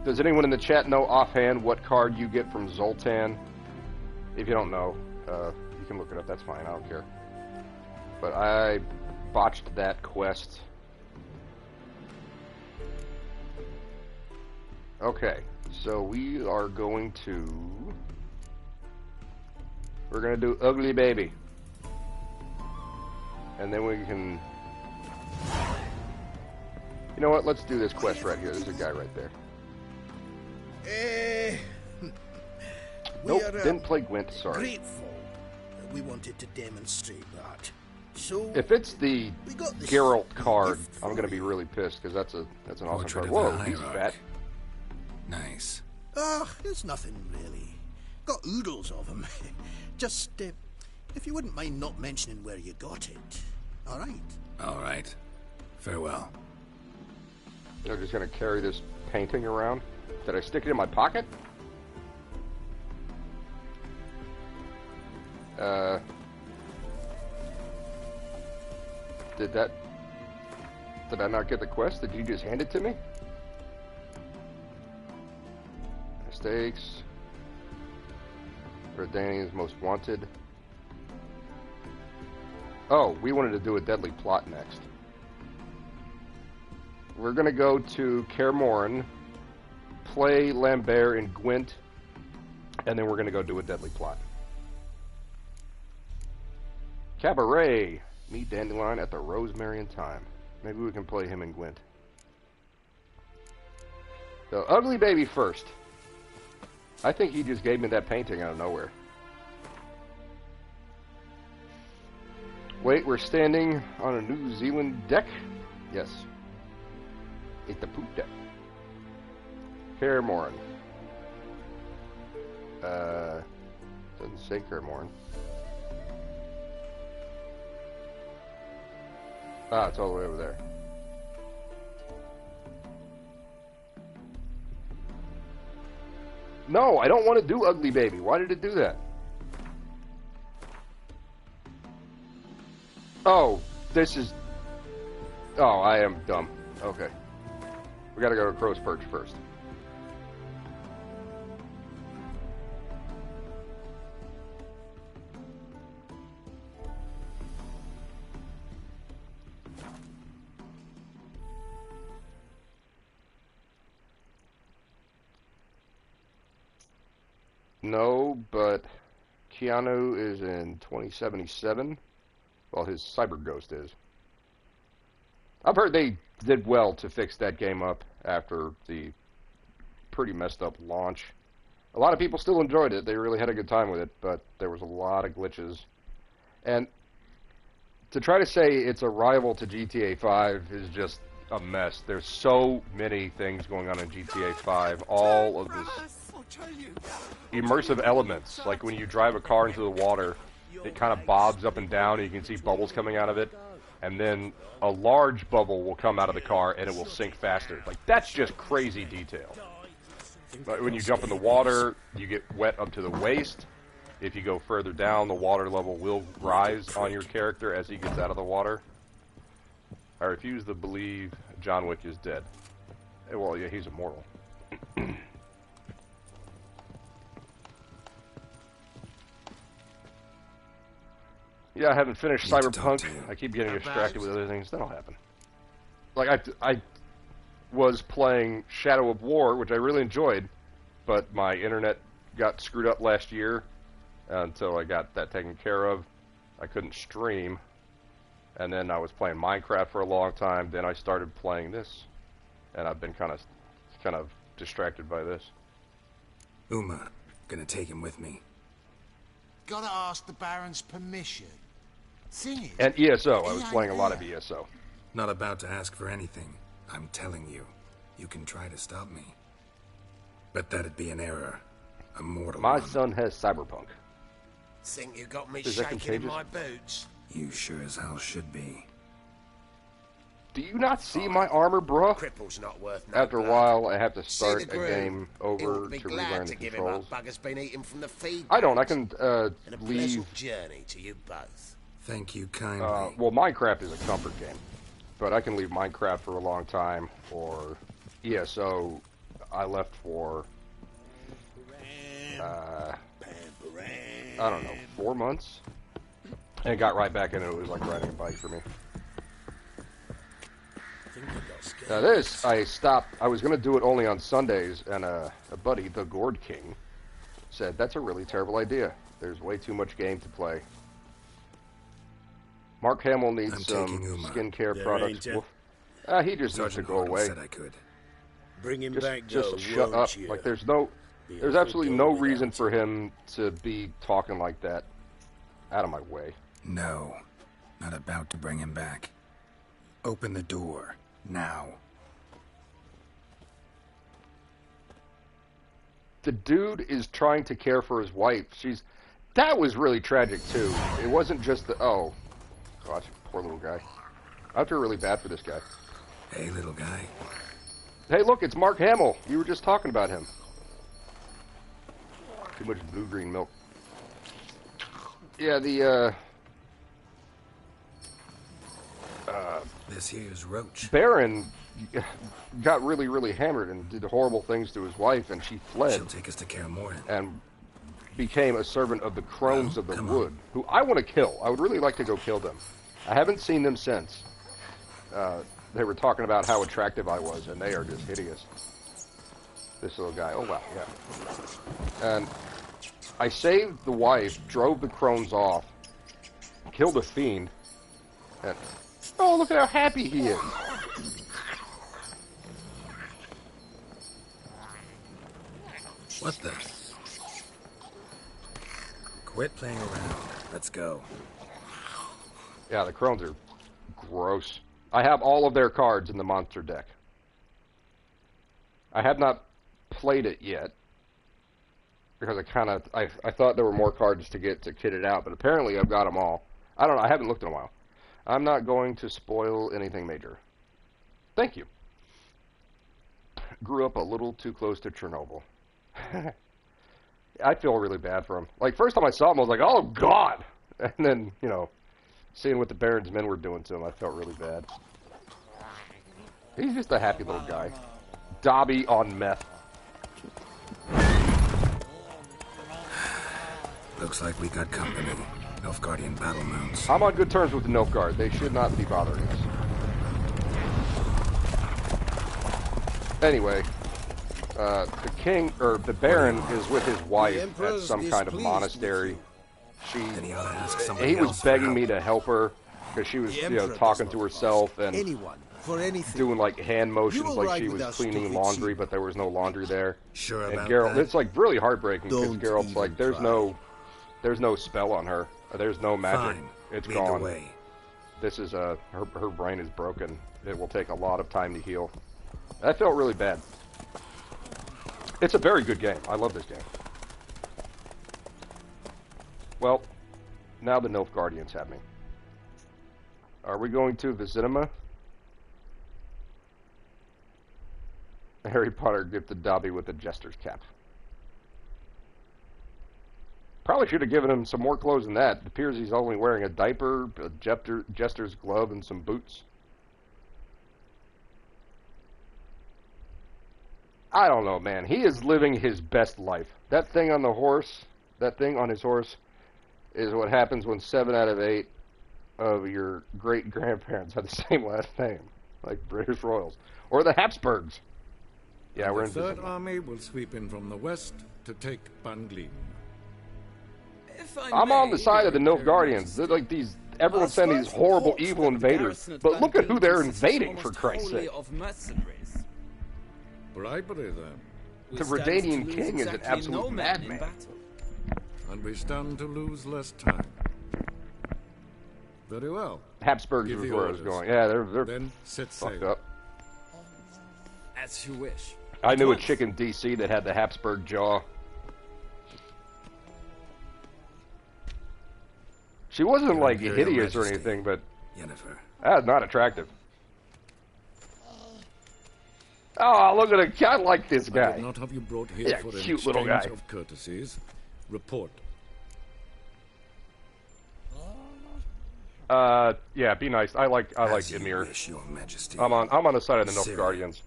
Speaker 1: Does anyone in the chat know offhand what card you get from Zoltan? If you don't know, you can look it up. That's fine. I don't care. But I botched that quest. Okay, so we are going to... We're going to do Ugly Baby. And then we can... You know what? Let's do this quest right here. There's a guy right there. Nope, didn't play Gwent, sorry.
Speaker 7: Grateful that we wanted to demonstrate that. So
Speaker 1: if it's the Geralt card, I'm going to be really pissed, because that's an awesome card. Whoa, he's fat.
Speaker 4: Nice.
Speaker 7: It's nothing really. Got oodles of them. Just, if you wouldn't mind not mentioning where you got it. All right?
Speaker 4: All right. Farewell.
Speaker 1: They're just going to carry this painting around? Did I stick it in my pocket? Did I not get the quest? Did you just hand it to me? Mistakes. Redanian's most wanted. Oh, we wanted to do a deadly plot next. We're gonna go to Kaer Morhen, play Lambert in Gwent, and then we're gonna go do a deadly plot. Cabaret. Meet Dandelion at the Rosemary and Thyme. Maybe we can play him in Gwent. So, Ugly Baby first. I think he just gave me that painting out of nowhere. Wait, we're standing on a New Zealand deck? Yes. It's the poop deck. Kaer Morhen. Doesn't say Kaer Morhen. Ah, it's all the way over there. No, I don't want to do Ugly Baby. Why did it do that? Oh, this is... Oh, I am dumb. Okay. We gotta go to Crow's Perch first. No, but Keanu is in 2077, while his Cyber Ghost is. I've heard they did well to fix that game up after the pretty messed up launch. A lot of people still enjoyed it. They really had a good time with it, but there was a lot of glitches. And to try to say it's a rival to GTA 5 is just a mess. There's so many things going on in GTA 5. All of this immersive elements, like when you drive a car into the water, it kind of bobs up and down, and you can see bubbles coming out of it, and then a large bubble will come out of the car, and it will sink faster. Like, that's just crazy detail. But when you jump in the water, you get wet up to the waist. If you go further down, the water level will rise on your character as he gets out of the water. I refuse to believe John Wick is dead. Well, yeah, he's immortal. Yeah, I haven't finished Cyberpunk. I keep getting distracted with other things. That'll happen. Like, was playing Shadow of War, which I really enjoyed, but my internet got screwed up last year until I got that taken care of. I couldn't stream, and then I was playing Minecraft for a long time. Then I started playing this, and I've been kind of distracted by this.
Speaker 4: Uma, gonna take him with me.
Speaker 11: Gotta ask the Baron's permission. Thing is,
Speaker 1: And ESO, I was playing a lot of ESO.
Speaker 4: Not about to ask for anything. I'm telling you, you can try to stop me. But that'd be an error. A mortal
Speaker 1: My
Speaker 4: one.
Speaker 1: son has cyberpunk.
Speaker 3: Think you got me
Speaker 1: Is that
Speaker 3: shaking in
Speaker 1: contagious?
Speaker 3: my boots?
Speaker 4: You sure as hell should be.
Speaker 1: Do you not see my armor, bruh?
Speaker 3: Cripple's not worth no
Speaker 1: After a
Speaker 3: blood.
Speaker 1: while, I have to
Speaker 3: See
Speaker 1: start
Speaker 3: the
Speaker 1: a
Speaker 3: groom?
Speaker 1: game over
Speaker 3: He'll be
Speaker 1: to
Speaker 3: glad
Speaker 1: relearn
Speaker 3: to
Speaker 1: the
Speaker 3: give
Speaker 1: controls.
Speaker 3: him up. Bugger's been eating from the feed.
Speaker 1: I don't. I
Speaker 3: bags.
Speaker 1: can
Speaker 3: And a
Speaker 1: leave.
Speaker 3: pleasant journey to you both.
Speaker 4: Thank you kindly.
Speaker 1: Well, Minecraft is a comfort game, but I can leave Minecraft for a long time. Or ESO, I left for I don't know, 4 months, and got right back into it. It was like riding a bike for me. Now this, I stopped. I was going to do it only on Sundays, and a buddy, the Gourd King, said that's a really terrible idea. There's way too much game to play. Mark Hamill
Speaker 4: I'm
Speaker 1: needs some
Speaker 4: taking Uma.
Speaker 1: skincare
Speaker 9: There
Speaker 1: products.
Speaker 9: ain't
Speaker 1: Well, he just needs to
Speaker 4: Sergeant
Speaker 1: go
Speaker 4: Harden
Speaker 1: away.
Speaker 4: said I could.
Speaker 9: Bring him
Speaker 1: Just,
Speaker 9: back,
Speaker 1: just
Speaker 9: though,
Speaker 1: shut
Speaker 9: won't
Speaker 1: up.
Speaker 9: you?
Speaker 1: Like there's
Speaker 9: Be a
Speaker 1: absolutely
Speaker 9: good
Speaker 1: no
Speaker 9: dog
Speaker 1: reason
Speaker 9: without
Speaker 1: for
Speaker 9: you.
Speaker 1: him to be talking like that. Out of my way.
Speaker 4: No, not about to bring him back. Open the door, now.
Speaker 1: The dude is trying to care for his wife. That was really tragic too. It wasn't just the, oh, gosh, poor little guy. I feel really bad for this guy.
Speaker 4: Hey, little guy.
Speaker 1: Hey, look, it's Mark Hamill. You were just talking about him. Too much blue-green milk. Yeah,
Speaker 4: This here's Roach.
Speaker 1: Baron got really, really hammered and did horrible things to his wife, and she fled
Speaker 4: She'll take us to Kaer Morhen.
Speaker 1: and became a servant of the Crones
Speaker 4: Well,
Speaker 1: of the
Speaker 4: come
Speaker 1: Wood, who I want to kill. I would really like to go kill them. I haven't seen them since. They were talking about how attractive I was, and they are just hideous. This little guy. Oh, wow, yeah. And I saved the wife, drove the Crones off, killed a fiend, and... Oh, look at how happy he is.
Speaker 4: What the? Quit playing around. Let's go.
Speaker 1: Yeah, the Crones are gross. I have all of their cards in the monster deck. I have not played it yet. Because I thought there were more cards to get to kit it out, but apparently I've got them all. I don't know, I haven't looked in a while. I'm not going to spoil anything major. Thank you. Grew up a little too close to Chernobyl. I feel really bad for him. Like, first time I saw him, I was like, oh, God! And then, you know, seeing what the Baron's men were doing to him, I felt really bad. He's just a happy little guy. Dobby on meth.
Speaker 4: Looks like we got company. Nilfgaardian battle mounts.
Speaker 1: I'm on good terms with the Nilfgaard. They should not be bothering us. Anyway, the king, or the Baron, is with his wife at some kind of monastery.
Speaker 4: Then he ought to ask somebody
Speaker 1: He was
Speaker 4: else for
Speaker 1: begging
Speaker 4: help.
Speaker 1: me to help her because she was, you know, talking to herself and
Speaker 7: Anyone, for anything.
Speaker 1: doing like hand motions
Speaker 7: You
Speaker 1: like
Speaker 7: ride
Speaker 1: she
Speaker 7: with
Speaker 1: was
Speaker 7: us,
Speaker 1: cleaning
Speaker 7: stupid
Speaker 1: laundry,
Speaker 7: sheep.
Speaker 1: but there was no laundry there.
Speaker 4: Sure
Speaker 1: And
Speaker 4: about
Speaker 1: Geralt,
Speaker 4: that?
Speaker 1: it's like really heartbreaking because
Speaker 7: Don't
Speaker 1: Geralt's
Speaker 7: even
Speaker 1: like, there's
Speaker 7: try.
Speaker 1: no spell on her. There's no magic.
Speaker 4: Fine.
Speaker 1: It's
Speaker 4: Lead
Speaker 1: gone.
Speaker 4: the way.
Speaker 1: This is her brain is broken. It will take a lot of time to heal. I felt really bad. It's a very good game. I love this game. Well, now the Nilfgaardians have me. Are we going to the cinema? Harry Potter gifted Dobby with a jester's cap. Probably should have given him some more clothes than that. It appears he's only wearing a diaper, a jester's glove, and some boots. I don't know, man. He is living his best life. That thing on the horse, that thing on his horse, is what happens when 7 out of 8 of your great-grandparents have the same last name. Like British royals. Or the Habsburgs. Yeah, we're
Speaker 12: the
Speaker 1: into
Speaker 12: Third
Speaker 1: something.
Speaker 12: Army will sweep in from the west to take Bangli.
Speaker 1: I'm on the side of the Nilfgaardians. They're like these. Everyone's saying these horrible, evil invaders. But look at who they're invading, for Christ's sake.
Speaker 12: Bribery, then.
Speaker 1: The Redanian king is an absolute madman.
Speaker 12: And we stand to lose less time. Very well.
Speaker 1: Habsburgs
Speaker 12: Give
Speaker 1: was
Speaker 12: the
Speaker 1: where I was
Speaker 12: orders.
Speaker 1: going. Yeah, they're
Speaker 12: Then set
Speaker 1: fucked
Speaker 12: sail.
Speaker 1: up.
Speaker 6: As you wish.
Speaker 1: I knew a chick in D.C. that had the Habsburg jaw. She wasn't like hideous or anything, but not attractive. Oh, look at a guy like this
Speaker 12: I
Speaker 1: guy.
Speaker 12: would not have you brought here
Speaker 1: Yeah,
Speaker 12: for an
Speaker 1: cute little
Speaker 12: exchange
Speaker 1: guy.
Speaker 12: of courtesies. Report.
Speaker 1: Yeah, be nice. I like Emir.
Speaker 4: Your Majesty.
Speaker 1: I'm on the side of the
Speaker 4: Syria.
Speaker 1: Nilfgaardians.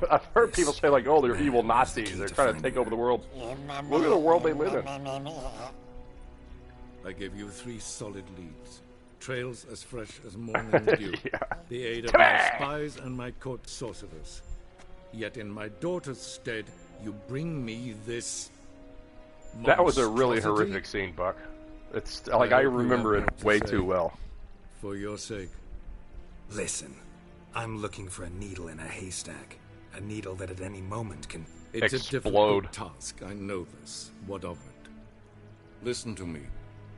Speaker 1: I've heard people say like, oh, they're evil Nazis. They're trying to take over the world. Look at the world they live in.
Speaker 12: I gave you 3 solid leads. Trails as fresh as morning dew.
Speaker 1: Yeah.
Speaker 12: The aid of
Speaker 1: Come
Speaker 12: my
Speaker 1: here.
Speaker 12: spies and my court sorcerers. Yet in my daughter's stead, you bring me this
Speaker 1: That was a really
Speaker 12: monstrosity?
Speaker 1: horrific scene, Buck. It's like I
Speaker 12: hope you
Speaker 1: remember
Speaker 12: have
Speaker 1: it
Speaker 12: more to
Speaker 1: way
Speaker 12: say.
Speaker 1: too well.
Speaker 12: For your sake.
Speaker 4: Listen, I'm looking for a needle in a haystack. A needle that at any moment can
Speaker 12: It's a
Speaker 1: explode.
Speaker 12: difficult task, I know this. What of it? Listen to me.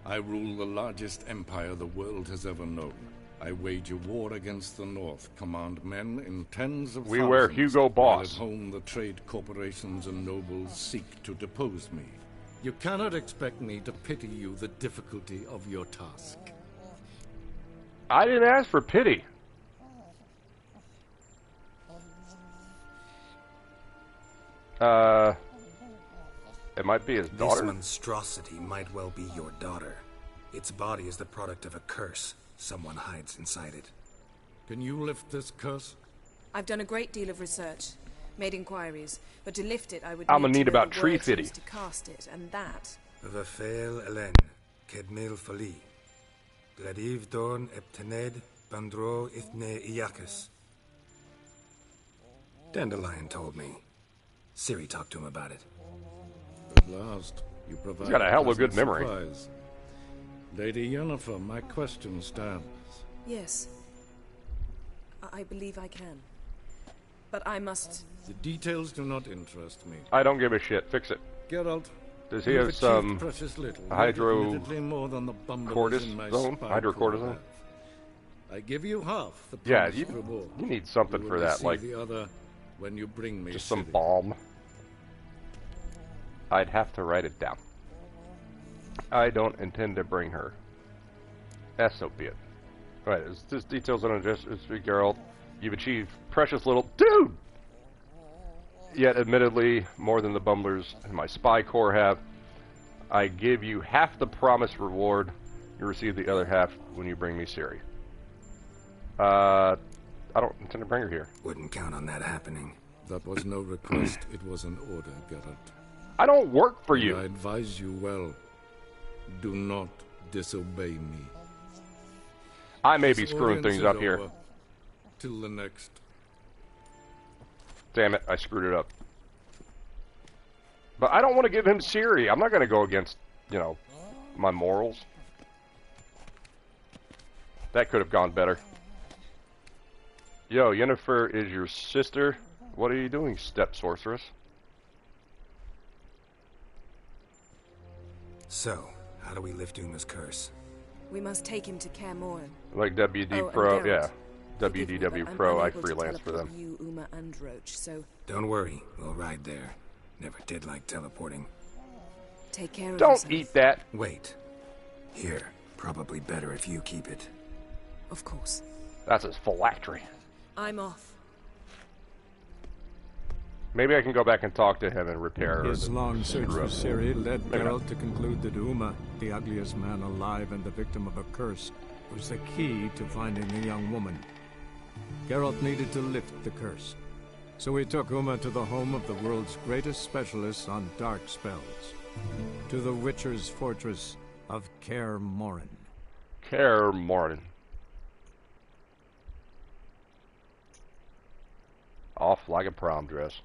Speaker 12: I rule the largest empire the world has ever known. I wage a war against the North, command men in tens of
Speaker 1: We
Speaker 12: thousands.
Speaker 1: wear Hugo
Speaker 12: while
Speaker 1: Boss.
Speaker 12: at home the trade corporations and nobles seek to depose me. You cannot expect me to pity you the difficulty of your task.
Speaker 1: I didn't ask for pity. It might be his
Speaker 4: This
Speaker 1: daughter.
Speaker 4: monstrosity might well be your daughter. Its body is the product of a curse. Someone hides inside it.
Speaker 12: Can you lift this curse?
Speaker 13: I've done a great deal of research, made inquiries, but to lift it I would
Speaker 1: I'm gonna
Speaker 13: need
Speaker 1: need
Speaker 13: to know
Speaker 1: about
Speaker 13: the
Speaker 1: tree
Speaker 13: words
Speaker 1: fitty.
Speaker 13: used to cast it, and that...
Speaker 4: Vafel Elen, Kedmil Fali. Gladiv Dorn Eptened, Bandro Ithne Iakis. Dandelion told me. Ciri talked to him about it.
Speaker 12: At last, you provide
Speaker 1: He's got a hell of a good
Speaker 12: pleasant
Speaker 1: memory.
Speaker 12: surprise. Lady Yennefer, my question stands.
Speaker 13: Yes. I believe I can. But I must...
Speaker 12: The details do not interest me.
Speaker 1: I don't give a shit. Fix it.
Speaker 12: Geralt,
Speaker 1: Does he
Speaker 12: you've
Speaker 1: have
Speaker 12: achieved
Speaker 1: some
Speaker 12: precious little, yet
Speaker 1: hydro
Speaker 12: admittedly more than the bumblers in my
Speaker 1: cortisone?
Speaker 12: spy
Speaker 1: Hydrocortisone?
Speaker 12: corps have. I give you half the
Speaker 1: Yeah,
Speaker 12: promised reward.
Speaker 1: you need something
Speaker 12: You
Speaker 1: for
Speaker 12: will
Speaker 1: that,
Speaker 12: receive
Speaker 1: like
Speaker 12: the other when you bring me
Speaker 1: just some
Speaker 12: Ciri.
Speaker 1: balm. I'd have to write it down. I don't intend to bring her. That's so be it. Right, it's just details on just Geralt. You've achieved precious little dude. Yet, admittedly, more than the bumblers in my spy corps have. I give you half the promised reward. You receive the other half when you bring me Ciri. I don't intend to bring her here.
Speaker 4: Wouldn't count on that happening.
Speaker 12: That was no request, it was an order, Geralt.
Speaker 1: I don't work for
Speaker 12: And
Speaker 1: you.
Speaker 12: I advise you well. Do not disobey me.
Speaker 1: I may be
Speaker 12: This
Speaker 1: screwing
Speaker 12: audience
Speaker 1: things
Speaker 12: is
Speaker 1: up here.
Speaker 12: over. Till the next.
Speaker 1: Damn it, I screwed it up. But I don't want to give him Ciri. I'm not going to go against, you know, my morals. That could have gone better. Yo, Yennefer is your sister. What are you doing, step sorceress?
Speaker 4: So, how do we lift Uma's curse?
Speaker 13: We must take him to Kaer Morhen.
Speaker 1: Like WD
Speaker 13: Oh, and
Speaker 1: Pro,
Speaker 13: Geralt,
Speaker 1: yeah.
Speaker 13: forgive me, but
Speaker 1: WDW
Speaker 13: I'm
Speaker 1: Pro, I
Speaker 13: unable to
Speaker 1: freelance for
Speaker 13: teleport
Speaker 1: them.
Speaker 13: You, Uma, and Roach, so
Speaker 4: Don't worry, we'll ride there. Never did like teleporting.
Speaker 13: take care of
Speaker 1: Don't
Speaker 13: yourself.
Speaker 1: eat that.
Speaker 4: Wait. Here, probably better if you keep it.
Speaker 13: Of course.
Speaker 1: That's his phylactery.
Speaker 13: I'm off.
Speaker 1: Maybe I can go back and talk to him and repair
Speaker 2: His
Speaker 1: the
Speaker 2: long search for
Speaker 1: screw-up.
Speaker 2: Ciri led
Speaker 1: Maybe not.
Speaker 2: Geralt to conclude that Uma, the ugliest man alive and the victim of a curse, was the key to finding the young woman. Geralt needed to lift the curse. So he took Uma to the home of the world's greatest specialists on dark spells. To the Witcher's fortress of Kaer Morhen.
Speaker 1: Kaer Morhen. Off like a prom dress.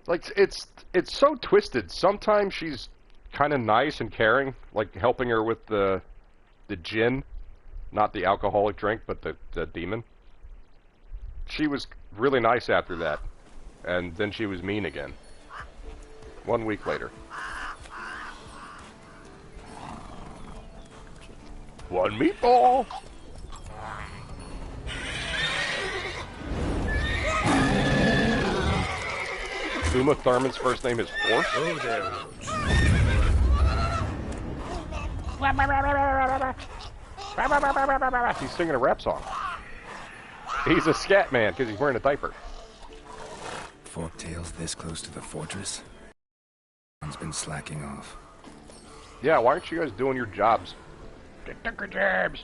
Speaker 1: Like, it's so twisted. Sometimes she's kind of nice and caring, like helping her with the gin, not the alcoholic drink, but the demon. She was really nice after that, and then she was mean again. 1 week later. One meatball! Uma Thurman's first name is Force?
Speaker 8: Oh, there.
Speaker 1: He's singing a rap song. He's a scat man because he's wearing a diaper.
Speaker 4: Forktail's this close to the fortress? One's been slacking off.
Speaker 1: Yeah, why aren't you guys doing your jobs? Get your jobs!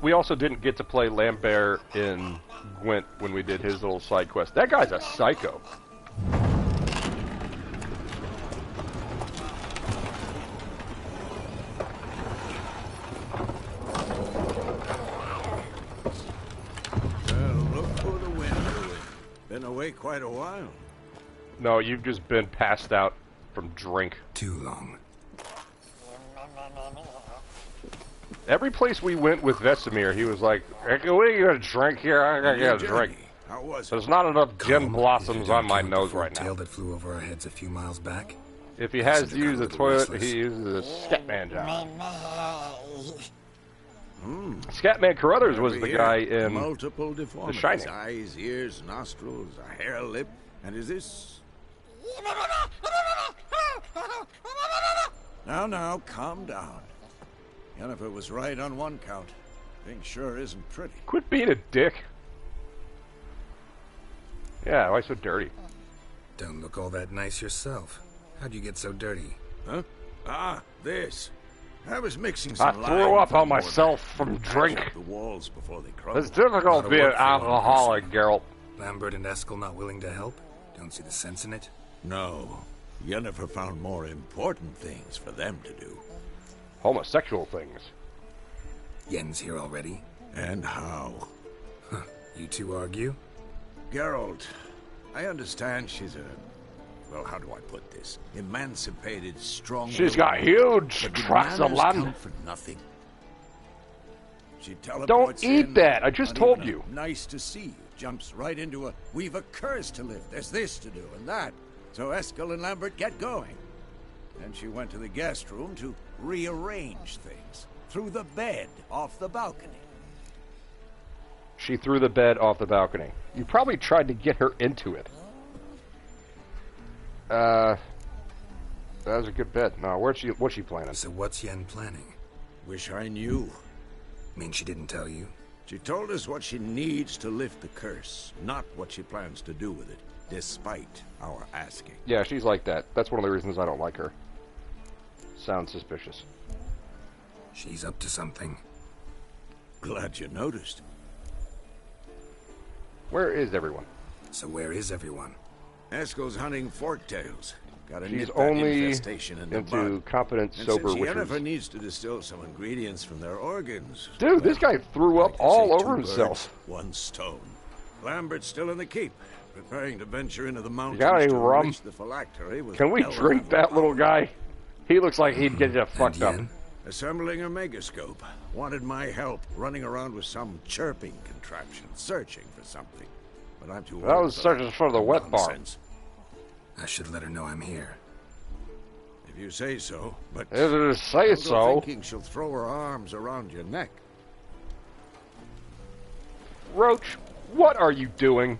Speaker 1: We also didn't get to play Lambert in Gwent when we did his little side quest. That guy's a psycho.
Speaker 7: Well, look for the wind. Been away quite a while.
Speaker 1: No, you've just been passed out from drink.
Speaker 4: Too long.
Speaker 1: Every place we went with Vesemir, he was like, "Hey, what are you gonna drink here? I gotta get a drink."
Speaker 7: How was it?
Speaker 1: There's not enough gin blossoms on my nose right now.
Speaker 4: Tail that flew over our heads a few miles back.
Speaker 1: If he has to use the toilet, he uses a Scatman job. Scatman Carruthers was the guy in
Speaker 7: multiple
Speaker 1: The
Speaker 7: deformities.
Speaker 1: Shining.
Speaker 7: Eyes, ears, nostrils, a hair lip, and is this? Now, calm down. Jennifer was right on one count. Thing sure isn't pretty.
Speaker 1: Quit being a dick. Yeah, why so dirty?
Speaker 4: Don't look all that nice yourself. How'd you get so dirty?
Speaker 7: Huh? Ah, this. I was mixing some
Speaker 1: I threw
Speaker 7: lime
Speaker 1: up on
Speaker 7: with
Speaker 1: myself from
Speaker 7: patch
Speaker 1: drink.
Speaker 7: up the walls before they crumbled.
Speaker 1: It's difficult being an alcoholic, Geralt.
Speaker 4: Lambert and Eskel not willing to help? Don't see the sense in it?
Speaker 7: No. Yennefer found more important things for them to do.
Speaker 1: Homosexual things.
Speaker 4: Yen's here already?
Speaker 7: And how?
Speaker 4: Huh. You two argue?
Speaker 7: Geralt, I understand she's a... Well, how do I put this? Emancipated, strong...
Speaker 1: She's got huge
Speaker 7: but
Speaker 1: tracts of
Speaker 7: manners
Speaker 1: land.
Speaker 7: count for nothing. She teleports
Speaker 1: Don't eat
Speaker 7: in,
Speaker 1: that. I just
Speaker 7: not
Speaker 1: told
Speaker 7: even a
Speaker 1: you.
Speaker 7: Nice to see you. Jumps right into a... We've a curse to lift. There's this to do and that. So Eskel and Lambert get going. Then she went to the guest room to rearrange things. Threw the bed off the balcony.
Speaker 1: She threw the bed off the balcony. You probably tried to get her into it. That was a good bed. No, what's she planning?
Speaker 4: So what's Yen planning?
Speaker 7: Wish I knew.
Speaker 4: Mean she didn't tell you?
Speaker 7: She told us what she needs to lift the curse, not what she plans to do with it, despite our asking.
Speaker 1: Yeah, she's like that. That's one of the reasons I don't like her. Sounds suspicious.
Speaker 4: She's up to something.
Speaker 7: Glad you noticed.
Speaker 1: Where is everyone?
Speaker 4: So where is everyone?
Speaker 7: Eskel's hunting forktails. Got to
Speaker 1: She's
Speaker 7: nip that
Speaker 1: only
Speaker 7: infestation in the
Speaker 1: into
Speaker 7: bud.
Speaker 1: competent,
Speaker 7: And
Speaker 1: sober
Speaker 7: since
Speaker 1: witchers.
Speaker 7: Yennefer needs to distill some ingredients from their organs.
Speaker 1: Dude, this guy threw up
Speaker 7: I
Speaker 1: all
Speaker 7: say
Speaker 1: over
Speaker 7: two
Speaker 1: himself.
Speaker 7: birds, one stone. Lambert's still in the keep, preparing to venture into the mountains
Speaker 1: got any
Speaker 7: to
Speaker 1: rum?
Speaker 7: reach the phylactery with
Speaker 1: Can we
Speaker 7: elemental
Speaker 1: drink that little
Speaker 7: power.
Speaker 1: guy? He looks like he'd get you fucked up.
Speaker 7: Assembling a megascope. Wanted my help running around with some chirping contraption, searching for something. But I'm too old.
Speaker 1: That was searching for the wet bar.
Speaker 7: Nonsense.
Speaker 4: I should let her know I'm here.
Speaker 7: If you say so, but
Speaker 1: If you say
Speaker 7: I'll go
Speaker 1: so.
Speaker 7: thinking she'll throw her arms around your neck.
Speaker 1: Roach, what are you doing?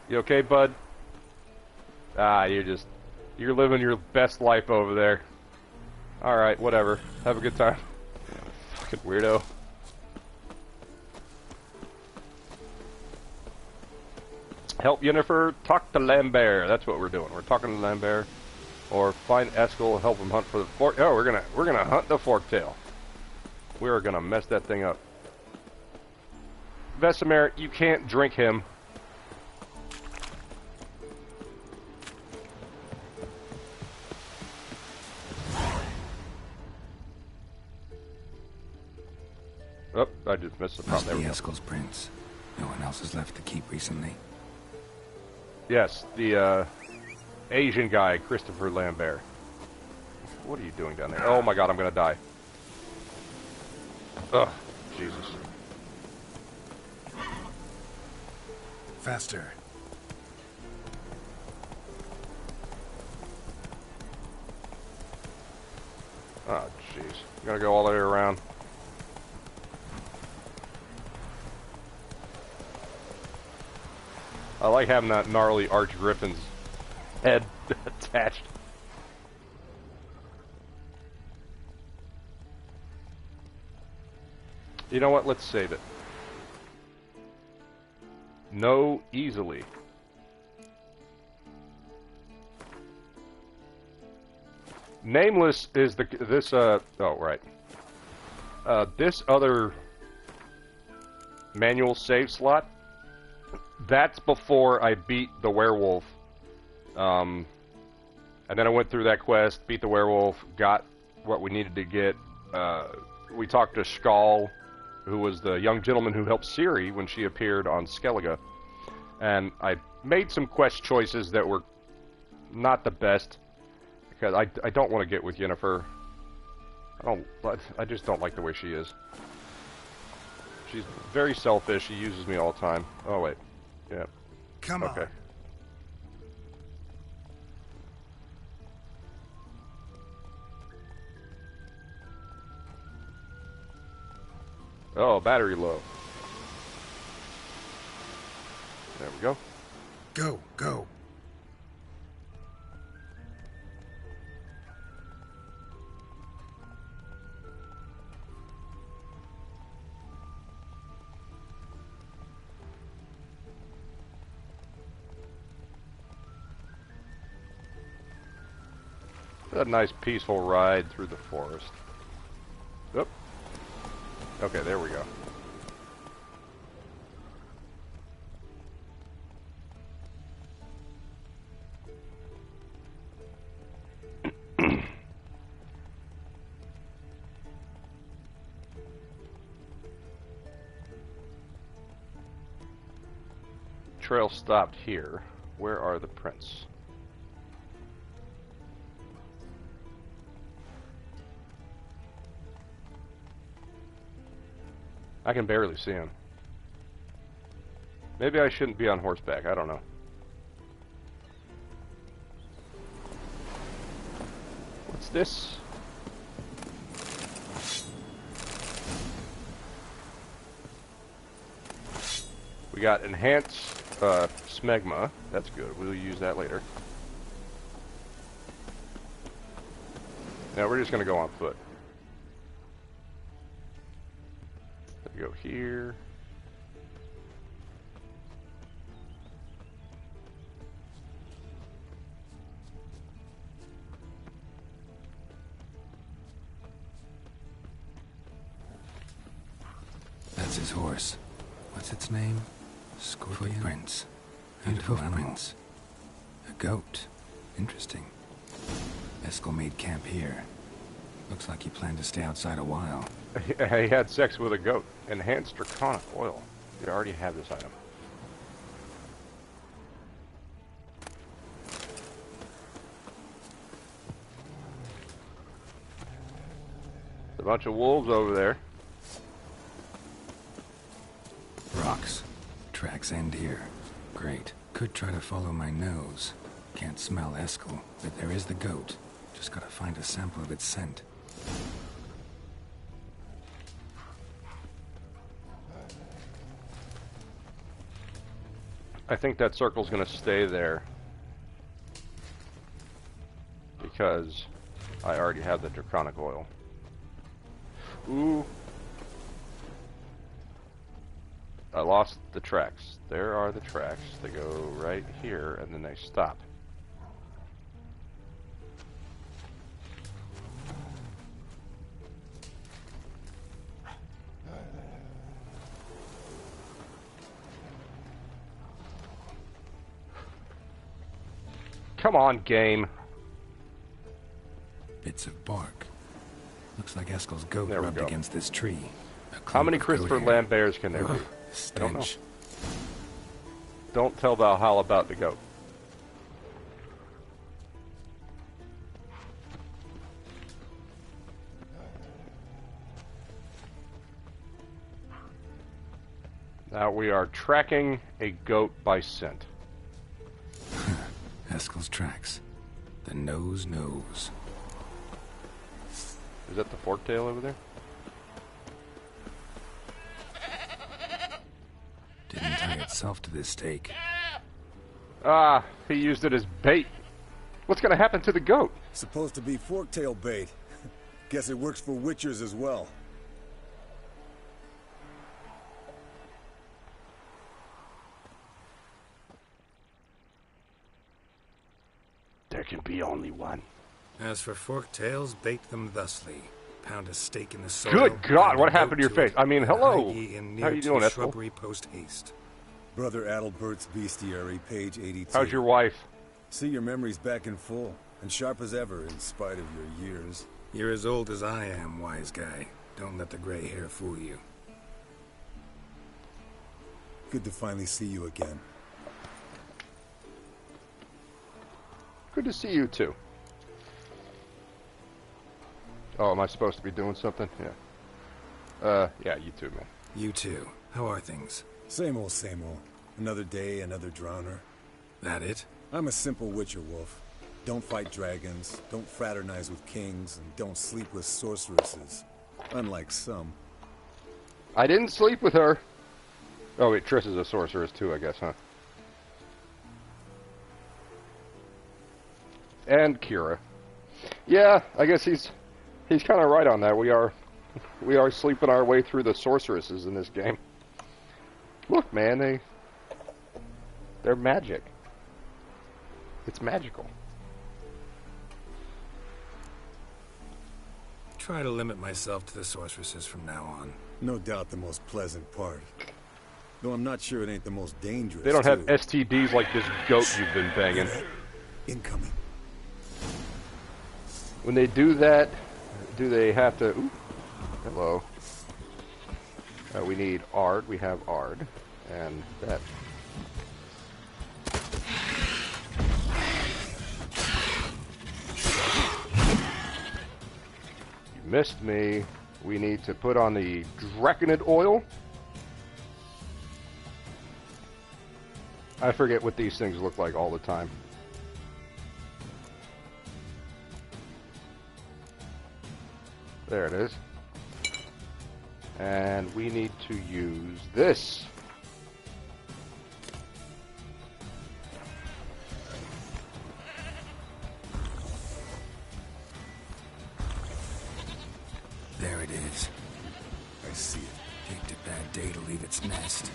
Speaker 1: You okay, bud? Ah, you're living your best life over there. Alright, whatever. Have a good time. Fucking weirdo. Help Yennefer, talk to Lambert. That's what we're doing. We're talking to Lambert. Or find Eskel, help him hunt for the fork. Oh, we're gonna hunt the forktail. We're gonna mess that thing up. Vesemir, you can't drink him. Oh, I just missed the top.
Speaker 4: Must be Eskel's prints. No one else has left to keep recently.
Speaker 1: Yes, the Asian guy, Christopher Lambert. What are you doing down there? Oh my god, I'm gonna die. Ugh, Jesus.
Speaker 4: Faster.
Speaker 1: Oh, jeez. Gonna go all the way around. I like having that gnarly Arch Griffin's head attached. You know what? Let's save it. No, easily. Nameless is this oh right. This other manual save slot. That's before I beat the werewolf. And then I went through that quest, beat the werewolf, got what we needed to get. We talked to Skal, who was the young gentleman who helped Ciri when she appeared on Skellige. And I made some quest choices that were not the best, because I don't want to get with Yennefer. I just don't like the way she is. She's very selfish. She uses me all the time. Oh wait. Yeah.
Speaker 4: Come on.
Speaker 1: Okay. Oh, battery low. There we go.
Speaker 4: Go, go.
Speaker 1: A nice peaceful ride through the forest. Oop. Okay, there we go. Trail stopped here. Where are the prints? I can barely see him. Maybe I shouldn't be on horseback. I don't know. What's this? We got enhanced smegma. That's good. We'll use that later. Now we're just going to go on foot. Go here.
Speaker 4: That's his horse. What's its name? Scorpion? Footprints. And hoofprints. A goat. Interesting. Eskel made camp here. Looks like he planned to stay outside a while.
Speaker 1: He had sex with a goat. Enhanced draconic oil. You already have this item. A bunch of wolves over there.
Speaker 4: Rocks. Tracks end here. Great. Could try to follow my nose. Can't smell Eskel, but there is the goat. Just gotta find a sample of its scent.
Speaker 1: I think that circle's gonna stay there because I already have the draconic oil. Ooh. I lost the tracks. There are the tracks. They go right here and then they stop. Come on, game.
Speaker 4: Bits of bark. Looks like Eskel's goat rubbed against this tree.
Speaker 1: How many Christopher Lamberts can there be? I don't know. Don't tell Valhalla about the goat. Now we are tracking a goat by scent.
Speaker 4: Eskel's tracks. The nose knows.
Speaker 1: Is that the forktail over there?
Speaker 4: Didn't tie itself to this stake.
Speaker 1: Ah, he used it as bait. What's gonna happen to the goat?
Speaker 14: Supposed to be forktail bait. Guess it works for witchers as well.
Speaker 1: There can be only one.
Speaker 4: As for forktails, bait them thusly. Pound a stake in the soil.
Speaker 1: Good God, what happened to your face? I mean, hello. How you doing, Eskel?
Speaker 4: Shrubbery post haste.
Speaker 14: Brother Adalbert's Bestiary, page 82.
Speaker 1: How's your wife?
Speaker 14: See, your memory's back in full, and sharp as ever, in spite of your years.
Speaker 4: You're as old as I am, wise guy. Don't let the gray hair fool you.
Speaker 14: Good to finally see you again.
Speaker 1: Good to see you, too. Oh, am I supposed to be doing something? Yeah. Yeah, you too, man.
Speaker 4: You too. How are things?
Speaker 14: Same old, same old. Another day, another drowner.
Speaker 4: That it?
Speaker 14: I'm a simple witcher wolf. Don't fight dragons, don't fraternize with kings, and don't sleep with sorceresses. Unlike some.
Speaker 1: I didn't sleep with her. Oh, wait, Triss is a sorceress too, I guess, huh? And Kira. Yeah, I guess he's kind of right on that. We are sleeping our way through the sorceresses in this game. Look, man, they're magic. It's magical.
Speaker 4: Try to limit myself to the sorceresses from now on.
Speaker 14: No doubt the most pleasant part. Though I'm not sure it ain't the most dangerous.
Speaker 1: They don't have STDs like this goat you've been banging.
Speaker 14: Incoming.
Speaker 1: When they do that, do they have to... Ooh, hello. We need Ard. We have Ard. And that... You missed me. We need to put on the Draconid oil. I forget what these things look like all the time. There it is. And we need to use this.
Speaker 4: There it is.
Speaker 14: I see it.
Speaker 4: Picked a bad day to leave its nest.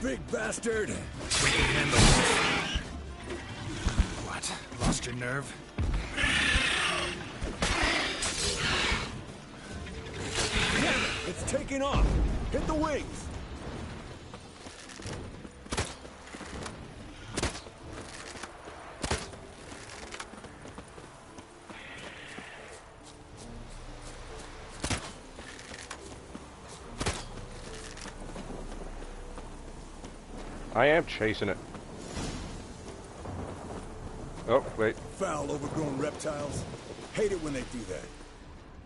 Speaker 14: Big bastard!
Speaker 4: What? Lost your nerve?
Speaker 14: It's taking off! Hit the wings!
Speaker 1: I am chasing it. Oh, wait.
Speaker 14: Foul, overgrown reptiles. Hate it when they do that.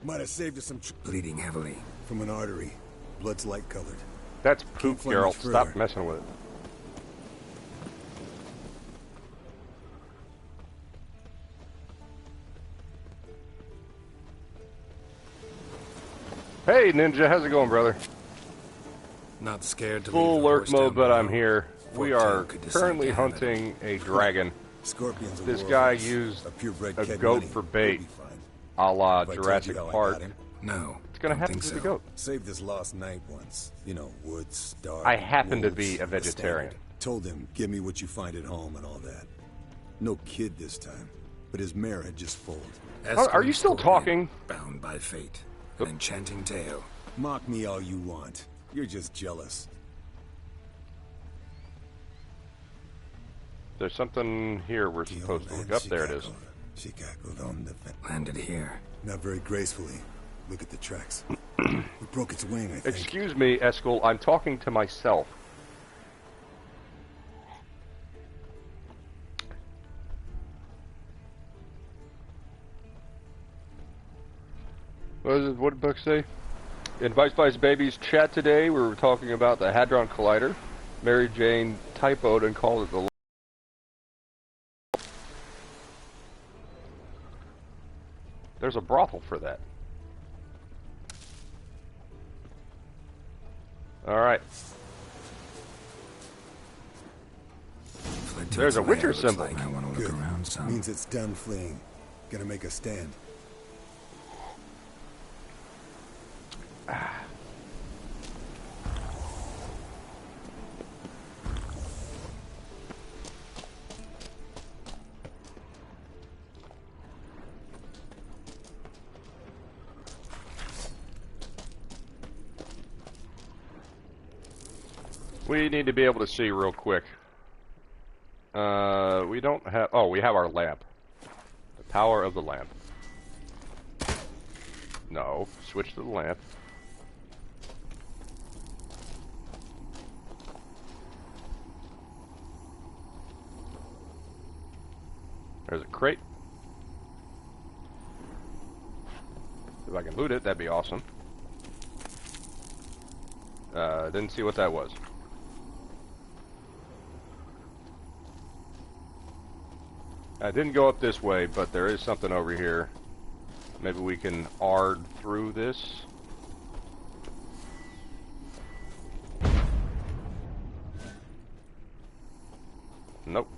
Speaker 14: Might have saved us some...
Speaker 4: Bleeding heavily.
Speaker 14: From an artery. Blood's light-colored.
Speaker 1: That's poop, Geralt. Stop messing with it. Hey, Ninja. How's it going, brother?
Speaker 4: Not scared to
Speaker 1: Full
Speaker 4: leave
Speaker 1: lurk mode, but I'm here. We are
Speaker 4: could
Speaker 1: currently
Speaker 4: decide
Speaker 1: hunting a dragon.
Speaker 14: Scorpions
Speaker 1: This guy used a goat for bait, a la Jurassic Park.
Speaker 4: No.
Speaker 1: What's going to happen to the goat?
Speaker 14: Saved his lost night once. You know, woods, dark.
Speaker 1: I happen to be
Speaker 14: wolves,
Speaker 1: a vegetarian.
Speaker 14: Told him, give me what you find at home and all that. No kid this time, but his mare had just foaled.
Speaker 1: Are you still talking?
Speaker 4: Bound by fate. An enchanting tale.
Speaker 14: Mock me all you want. You're just jealous.
Speaker 1: There's something here we're supposed to look up. There it is.
Speaker 14: She cackled on the
Speaker 4: landed here.
Speaker 14: Not very gracefully. Look at the tracks. We broke its wing, I think.
Speaker 1: Excuse me, Eskel. I'm talking to myself. What did Buck say? In Vice Vice Baby's chat today, we were talking about the Hadron Collider. Mary Jane typoed and called it the... There's a brothel for that. Alright. There's a Witcher symbol.
Speaker 14: Like. I want to look around some. Means it's done fleeing. Gonna make a stand.
Speaker 1: We need to be able to see real quick. We don't have... Oh, we have our lamp. The power of the lamp. No, switch to the lamp. There's a crate. If I can loot it, that'd be awesome. Didn't see what that was. I didn't go up this way, but there is something over here. Maybe we can ard through this. Nope.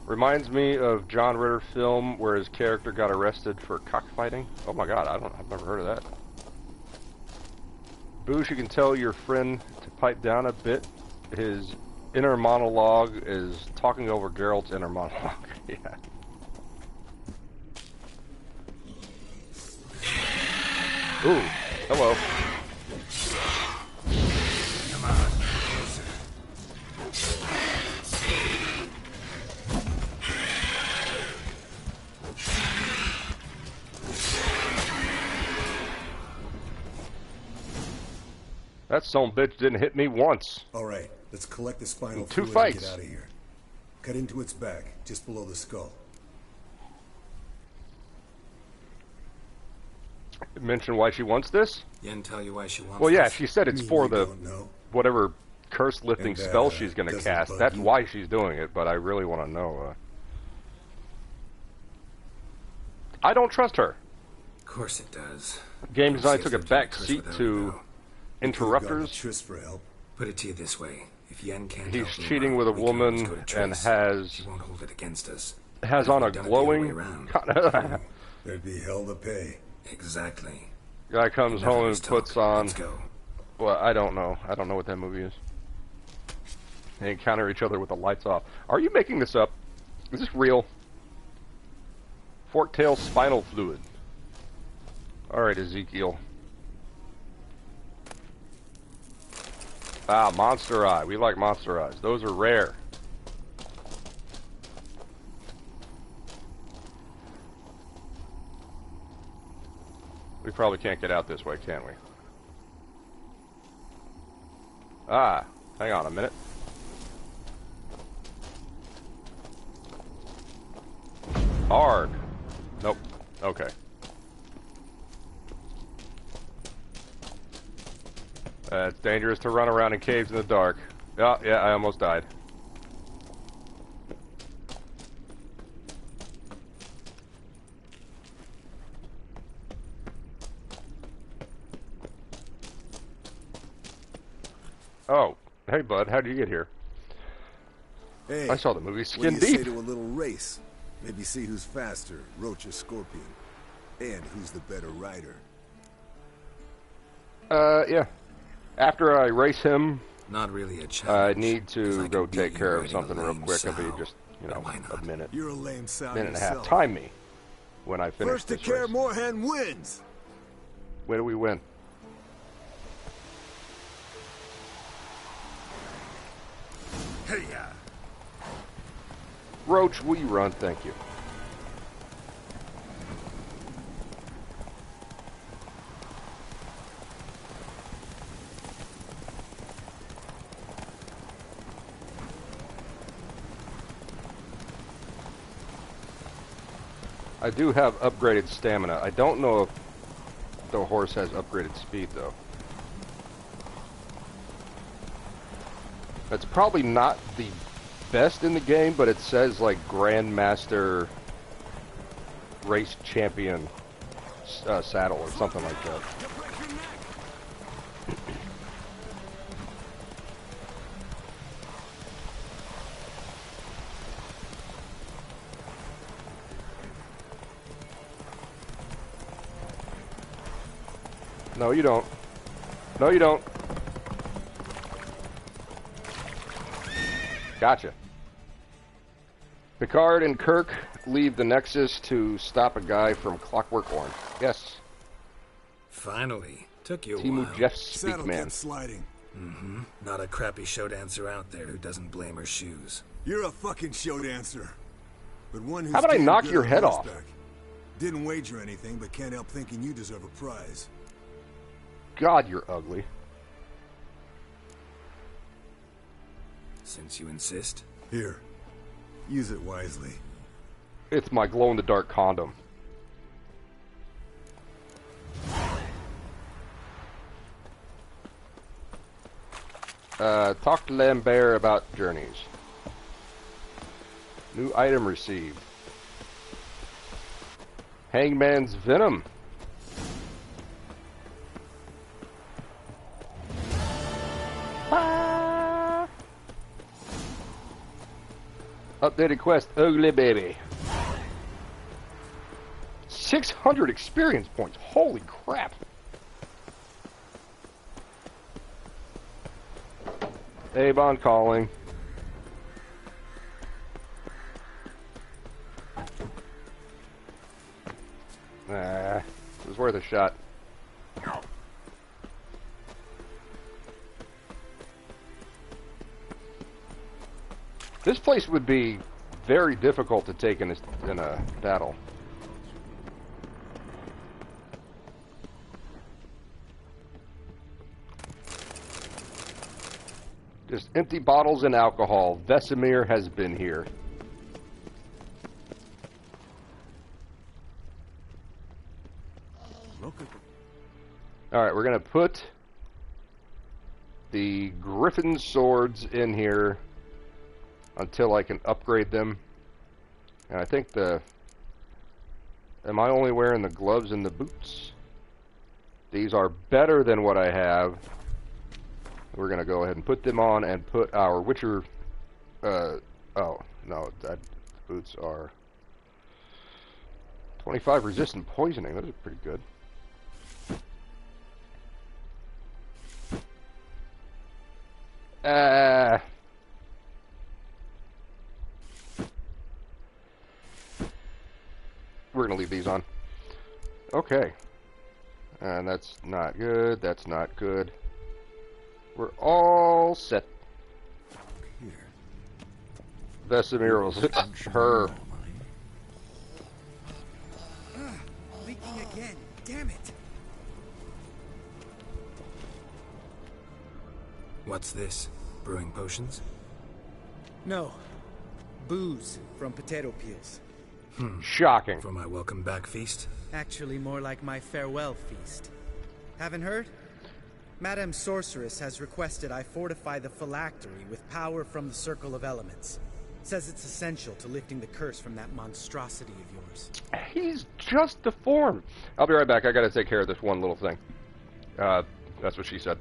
Speaker 1: Reminds me of John Ritter film where his character got arrested for cockfighting. Oh my god, I've never heard of that. Boosh, you can tell your friend to pipe down a bit. His inner monologue is talking over Geralt's inner monologue. Yeah. Ooh, hello.
Speaker 4: Come on.
Speaker 1: That son bitch didn't hit me once.
Speaker 14: All right, let's collect the spinal
Speaker 1: two
Speaker 14: fluid
Speaker 1: fights.
Speaker 14: and get out of here. Cut into its back, just below the skull.
Speaker 1: Mention why she wants this?
Speaker 4: Yen tell you why she wants
Speaker 1: Well, yeah,
Speaker 4: this?
Speaker 1: she said it's for the whatever curse lifting spell she's going to cast. That's why she's doing it, but I really want to know. I don't trust her.
Speaker 4: Of course it does.
Speaker 1: Game design took a back seat to interrupters.
Speaker 14: For help.
Speaker 4: Put it to you this way: if Yen can't
Speaker 1: He's
Speaker 4: help
Speaker 1: cheating with a woman and has
Speaker 4: she won't hold it against us.
Speaker 1: has on a glowing.
Speaker 14: There'd be hell to pay.
Speaker 4: Exactly.
Speaker 1: Guy comes home and puts on.
Speaker 4: Let's go.
Speaker 1: Well, I don't know. I don't know what that movie is. They encounter each other with the lights off. Are you making this up? Is this real? Fork-tail spinal fluid. Alright, Ezekiel. Ah, monster eye. We like monster eyes. Those are rare. We probably can't get out this way, can we? Ah, hang on a minute. Hard. Nope. Okay. It's dangerous to run around in caves in the dark. Yeah, I almost died. Oh, hey bud, how'd you get here?
Speaker 14: Hey,
Speaker 1: I saw the movie Skin
Speaker 14: what do you
Speaker 1: Deep.
Speaker 14: say to a little race? Maybe see who's faster, Roach or Scorpion, and who's the better rider.
Speaker 1: Yeah. After I race him,
Speaker 4: not really a challenge.
Speaker 1: I need to go take care of something real quick. It'll be just, you know, a minute.
Speaker 14: You're a lame sow
Speaker 1: minute and a half.
Speaker 14: yourself.
Speaker 1: Time me when I finish
Speaker 14: First to
Speaker 1: this
Speaker 14: Kaer
Speaker 1: race.
Speaker 14: Morhen wins.
Speaker 1: When do we win?
Speaker 14: Hey, yeah.
Speaker 1: Roach, will you run? Thank you. I do have upgraded stamina. I don't know if the horse has upgraded speed, though. That's probably not the best in the game, but it says, like, Grandmaster Race Champion saddle or something like that. No, you don't. No, you don't. Gotcha. Picard and Kirk leave the Nexus to stop a guy from Clockwork Orange. Yes.
Speaker 4: Finally. Took you a
Speaker 1: Timu
Speaker 4: while.
Speaker 1: Jeff Speak
Speaker 14: Saddle
Speaker 1: Man.
Speaker 14: kept sliding.
Speaker 4: Mm-hmm. Not a crappy show dancer out there who doesn't blame her shoes.
Speaker 14: You're a fucking show dancer. But one who's
Speaker 1: How about I
Speaker 14: damn
Speaker 1: knock
Speaker 14: good
Speaker 1: your
Speaker 14: on
Speaker 1: head off?
Speaker 14: horseback. Didn't wager anything, but can't help thinking you deserve a prize.
Speaker 1: God, you're ugly.
Speaker 4: Since you insist.
Speaker 14: Here. Use it wisely.
Speaker 1: It's my glow-in-the-dark condom. Talk to Lambert about journeys. New item received. Hangman's Venom. Ah. Updated quest, Ugly Baby. 600 experience points. Holy crap. Avon calling. It was worth a shot. This place would be very difficult to take in a battle. Just empty bottles and alcohol. Vesemir has been here. Alright, we're going to put the Griffin swords in here until I can upgrade them. And I think am I only wearing the gloves and the boots? These are better than what I have. We're going to go ahead and put them on and put our Witcher, oh, no, that boots are 25 resistant poisoning. Those are pretty good. We're going to leave these on. Okay. And that's not good. That's not good. We're all set. Vesemir will hit her.
Speaker 15: Leaking again. Damn it.
Speaker 4: What's this? Brewing potions?
Speaker 15: No. Booze from potato peels.
Speaker 1: Shocking.
Speaker 4: For my welcome back feast?
Speaker 15: Actually, more like my farewell feast. Haven't heard? Madame Sorceress has requested I fortify the phylactery with power from the Circle of Elements. Says it's essential to lifting the curse from that monstrosity of yours.
Speaker 1: He's just deformed. I'll be right back. I gotta take care of this one little thing. That's what she said.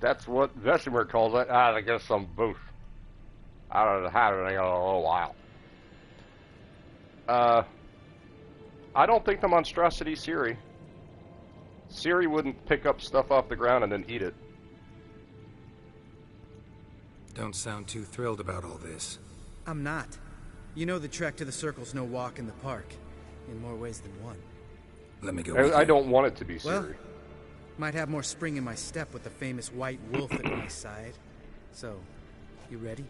Speaker 1: That's what Vesemir calls it. I guess some boost. I don't have it in a little while. I don't think the monstrosity Ciri. Ciri wouldn't pick up stuff off the ground and then eat it.
Speaker 4: Don't sound too thrilled about all this.
Speaker 15: I'm not. You know the trek to the Circle's no walk in the park. In more ways than one.
Speaker 4: Let me go.
Speaker 1: I don't want it to be Ciri.
Speaker 15: Well, might have more spring in my step with the famous white wolf at my side. So, you ready?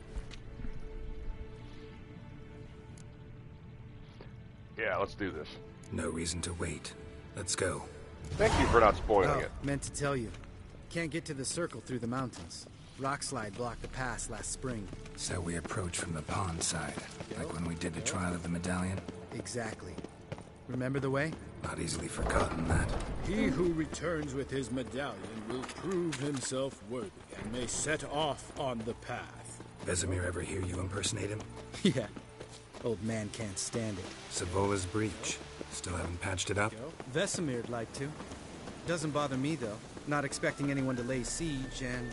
Speaker 1: Yeah, let's do this.
Speaker 4: No reason to wait. Let's go.
Speaker 1: Thank you for not spoiling it.
Speaker 15: Meant to tell you. Can't get to the Circle through the mountains. Rockslide blocked the pass last spring.
Speaker 4: So we approach from the pond side, like when we did the trial of the medallion?
Speaker 15: Exactly. Remember the way?
Speaker 4: Not easily forgotten, that.
Speaker 16: He who returns with his medallion will prove himself worthy and may set off on the path.
Speaker 4: Vesemir ever hear you impersonate him?
Speaker 15: Yeah. Old man can't stand it.
Speaker 4: Savola's breach. Still haven't patched it up?
Speaker 15: Vesemir'd like to. Doesn't bother me, though. Not expecting anyone to lay siege, and...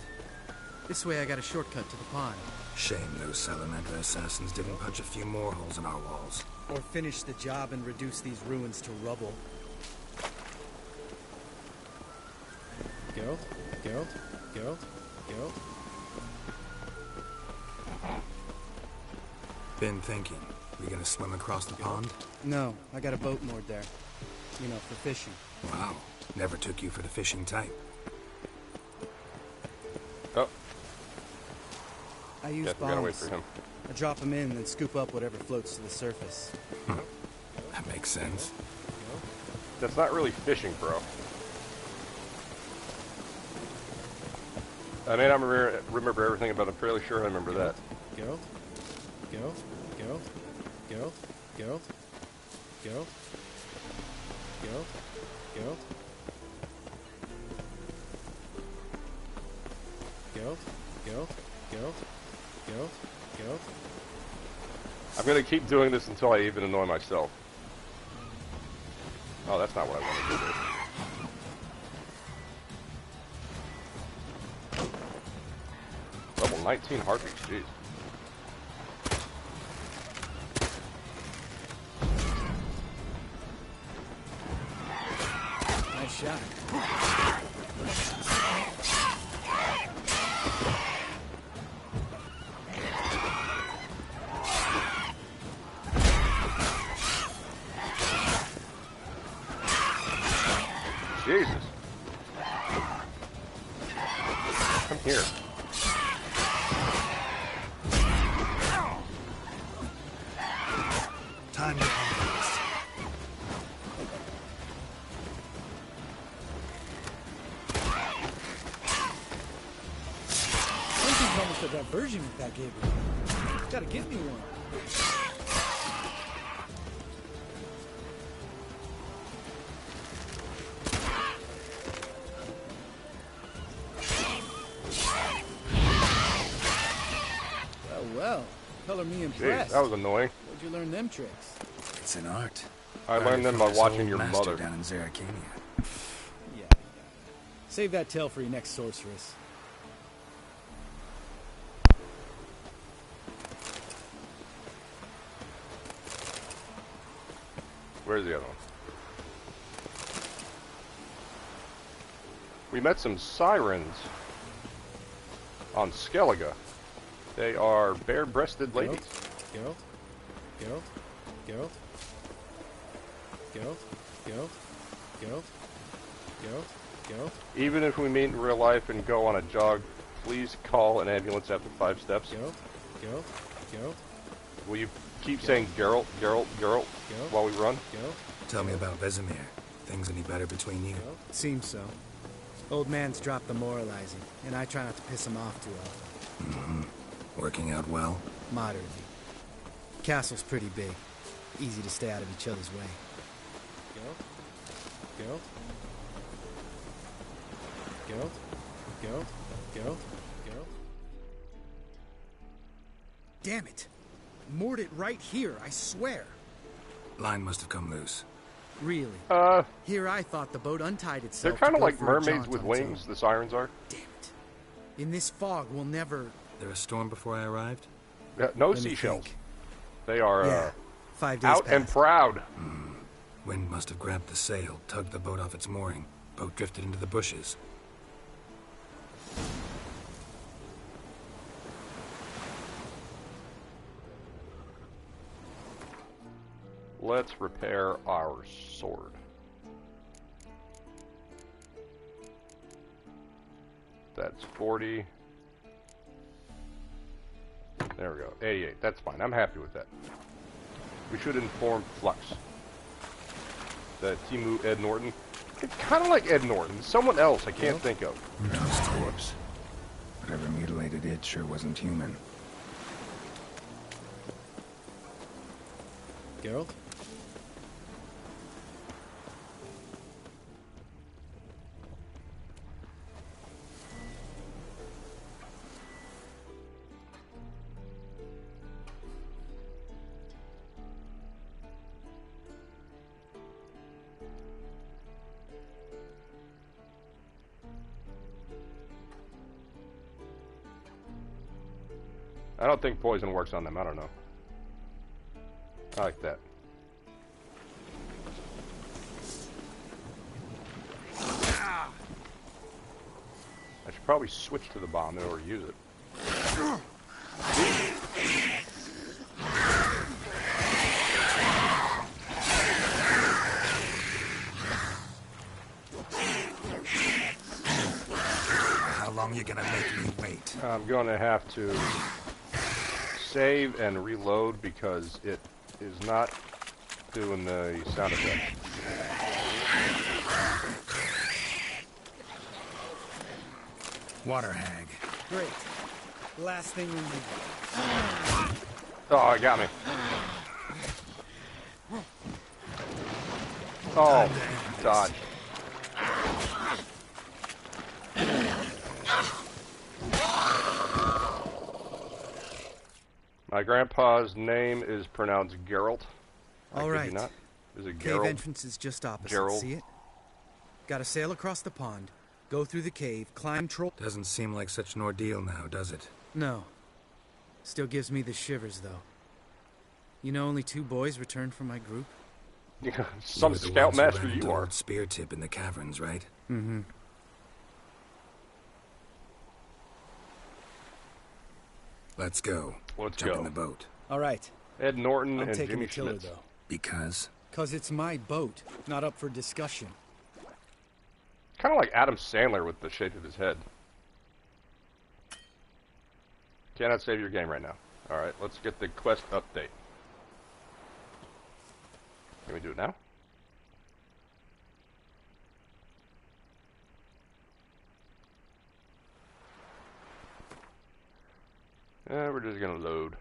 Speaker 15: this way I got a shortcut to the pond.
Speaker 4: Shame those Salamander assassins didn't punch a few more holes in our walls.
Speaker 15: Or finish the job and reduce these ruins to rubble.
Speaker 6: Geralt? Geralt? Geralt? Geralt?
Speaker 4: Been thinking. We gonna swim across the pond?
Speaker 15: No, I got a boat moored there. You know, for fishing.
Speaker 4: Wow. Never took you for the fishing type.
Speaker 1: Oh.
Speaker 15: I use
Speaker 1: we gotta wait
Speaker 15: bombs.
Speaker 1: for him.
Speaker 15: I drop them in and then scoop up whatever floats to the surface.
Speaker 4: That makes sense.
Speaker 1: That's not really fishing, bro. I may not remember everything, but I'm fairly sure I remember that.
Speaker 6: Geralt? Geralt? Geralt? Geralt? Geralt? Geralt? Geralt? Geralt? Geralt? Geralt? Geralt? Geralt? Geralt?
Speaker 1: I'm gonna keep doing this until I even annoy myself. Oh, that's not what I wanted to do. Level 19 heartbeats, jeez.
Speaker 15: Nice shot.
Speaker 1: Jesus. Come here.
Speaker 4: Time to unleash.
Speaker 16: Something's almost a diversion with that Gabriel. Gotta get me one. Well, color me impressed.
Speaker 1: Jeez, that was annoying.
Speaker 16: Where'd you learn them tricks?
Speaker 4: It's an art.
Speaker 1: I learned them by watching your mother.
Speaker 4: Down in Zerrikania.
Speaker 16: Yeah. Save that tale for your next sorceress.
Speaker 1: Where's the other one? We met some sirens on Skellige. They are bare-breasted ladies.
Speaker 6: Geralt? Geralt? Geralt? Geralt? Geralt? Geralt? Geralt? Geralt?
Speaker 1: Even if we meet in real life and go on a jog, please call an ambulance after 5 steps.
Speaker 6: Geralt? Geralt? Geralt?
Speaker 1: Will you keep saying Geralt, Geralt, Geralt while we run?
Speaker 6: Geralt?
Speaker 4: Tell me about Vesemir. Things any better between you?
Speaker 15: Seems so. Old man's dropped the moralizing, and I try not to piss him off too often.
Speaker 4: Mm-hmm. Working out well?
Speaker 15: Moderately. Castle's pretty big. Easy to stay out of each other's way.
Speaker 6: Geralt? Geralt? Geralt? Geralt? Geralt? Geralt?
Speaker 15: Damn it! Moored it right here, I swear.
Speaker 4: Line must have come loose.
Speaker 15: Really? Here I thought the boat untied itself.
Speaker 1: They're kind of like mermaids with wings, the sirens are.
Speaker 15: Damn it. In this fog, we'll never...
Speaker 4: There a storm before I arrived?
Speaker 1: No seashells. They are
Speaker 15: 5 days
Speaker 1: out and proud.
Speaker 4: Wind must have grabbed the sail, tugged the boat off its mooring. Boat drifted into the bushes.
Speaker 1: Let's repair our sword. That's 40. There we go. 88. That's fine. I'm happy with that. We should inform Flux. The Timu Ed Norton. It's kind of like Ed Norton. Someone else I can't think of.
Speaker 4: Brutus corpse. Whatever mutilated it sure wasn't human.
Speaker 15: Geralt?
Speaker 1: I don't think poison works on them. I don't know. I like that. I should probably switch to the bomb in order to use it.
Speaker 3: How long you gonna make me wait?
Speaker 1: I'm going to have to save and reload because it is not doing the sound effect.
Speaker 4: Water hag.
Speaker 15: Great. Last thing we need.
Speaker 1: Oh, it got me. Oh, dodge. My grandpa's name is pronounced Geralt.
Speaker 15: All right.
Speaker 1: Not. Is it
Speaker 15: Cave
Speaker 1: Geralt?
Speaker 15: entrance is just opposite.
Speaker 1: Gerald.
Speaker 15: See it? Gotta sail across the pond, go through the cave, climb troll...
Speaker 4: Doesn't seem like such an ordeal now, does it?
Speaker 15: No. Still gives me the shivers, though. You know, only 2 boys returned from my group.
Speaker 1: Yeah, some scoutmaster you are.
Speaker 4: Spear tip in the caverns, right?
Speaker 15: Mm-hmm.
Speaker 4: Let's go.
Speaker 1: Let's
Speaker 4: Jump
Speaker 1: go.
Speaker 4: in the boat.
Speaker 15: All right.
Speaker 1: Ed Norton
Speaker 15: I'm
Speaker 1: and
Speaker 15: taking
Speaker 1: Jimmy
Speaker 15: the tiller,
Speaker 1: Schmitz.
Speaker 15: though.
Speaker 4: Because?
Speaker 15: Because it's my boat, not up for discussion.
Speaker 1: Kind of like Adam Sandler with the shape of his head. Cannot save your game right now. Alright, let's get the quest update. Can we do it now? We're just gonna load.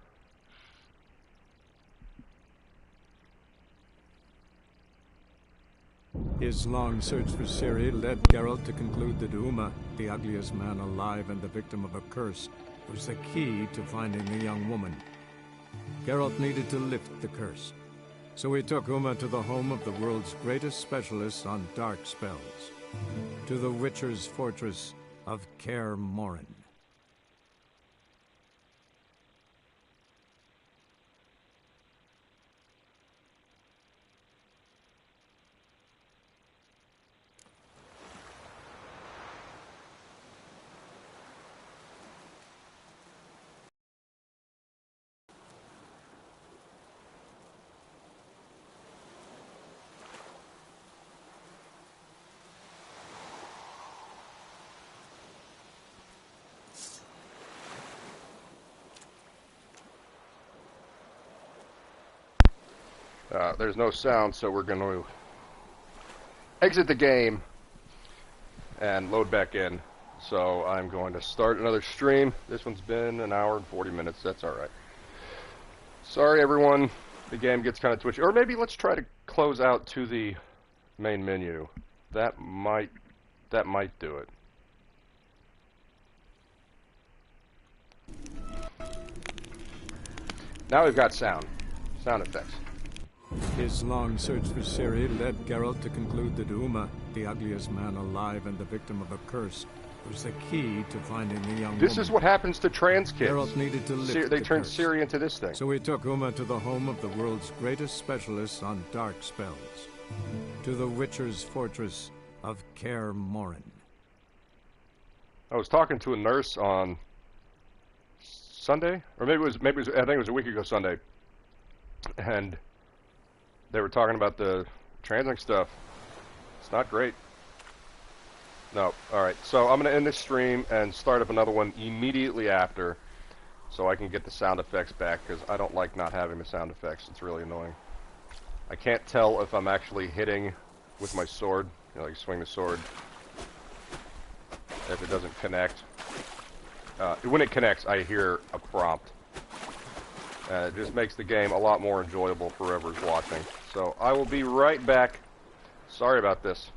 Speaker 2: His long search for Ciri led Geralt to conclude that Uma, the ugliest man alive and the victim of a curse, was the key to finding the young woman. Geralt needed to lift the curse, so he took Uma to the home of the world's greatest specialist on dark spells, to the Witcher's fortress of Kaer Morhen.
Speaker 1: There's no sound, so we're going to exit the game and load back in. So I'm going to start another stream. This one's been an hour and 40 minutes. That's alright. Sorry, everyone. The game gets kind of twitchy. Or maybe let's try to close out to the main menu. That might do it. Now we've got sound effects.
Speaker 2: His long search for Ciri led Geralt to conclude that Uma, the ugliest man alive and the victim of a curse, was the key to finding the young woman.
Speaker 1: This is what happens to trans kids.
Speaker 2: Geralt needed to lift
Speaker 1: They
Speaker 2: the
Speaker 1: turned
Speaker 2: curse.
Speaker 1: Ciri into this thing.
Speaker 2: So we took Uma to the home of the world's greatest specialists on dark spells, to the Witcher's fortress of Kaer Morhen.
Speaker 1: I was talking to a nurse on Sunday, or maybe it was I think it was a week ago Sunday, and they were talking about the transing stuff. It's not great. No. Alright, so I'm going to end this stream and start up another one immediately after so I can get the sound effects back, because I don't like not having the sound effects. It's really annoying. I can't tell if I'm actually hitting with my sword. You know, like swing the sword. If it doesn't connect. When it connects, I hear a prompt. It just makes the game a lot more enjoyable for whoever's watching. So I will be right back. Sorry about this.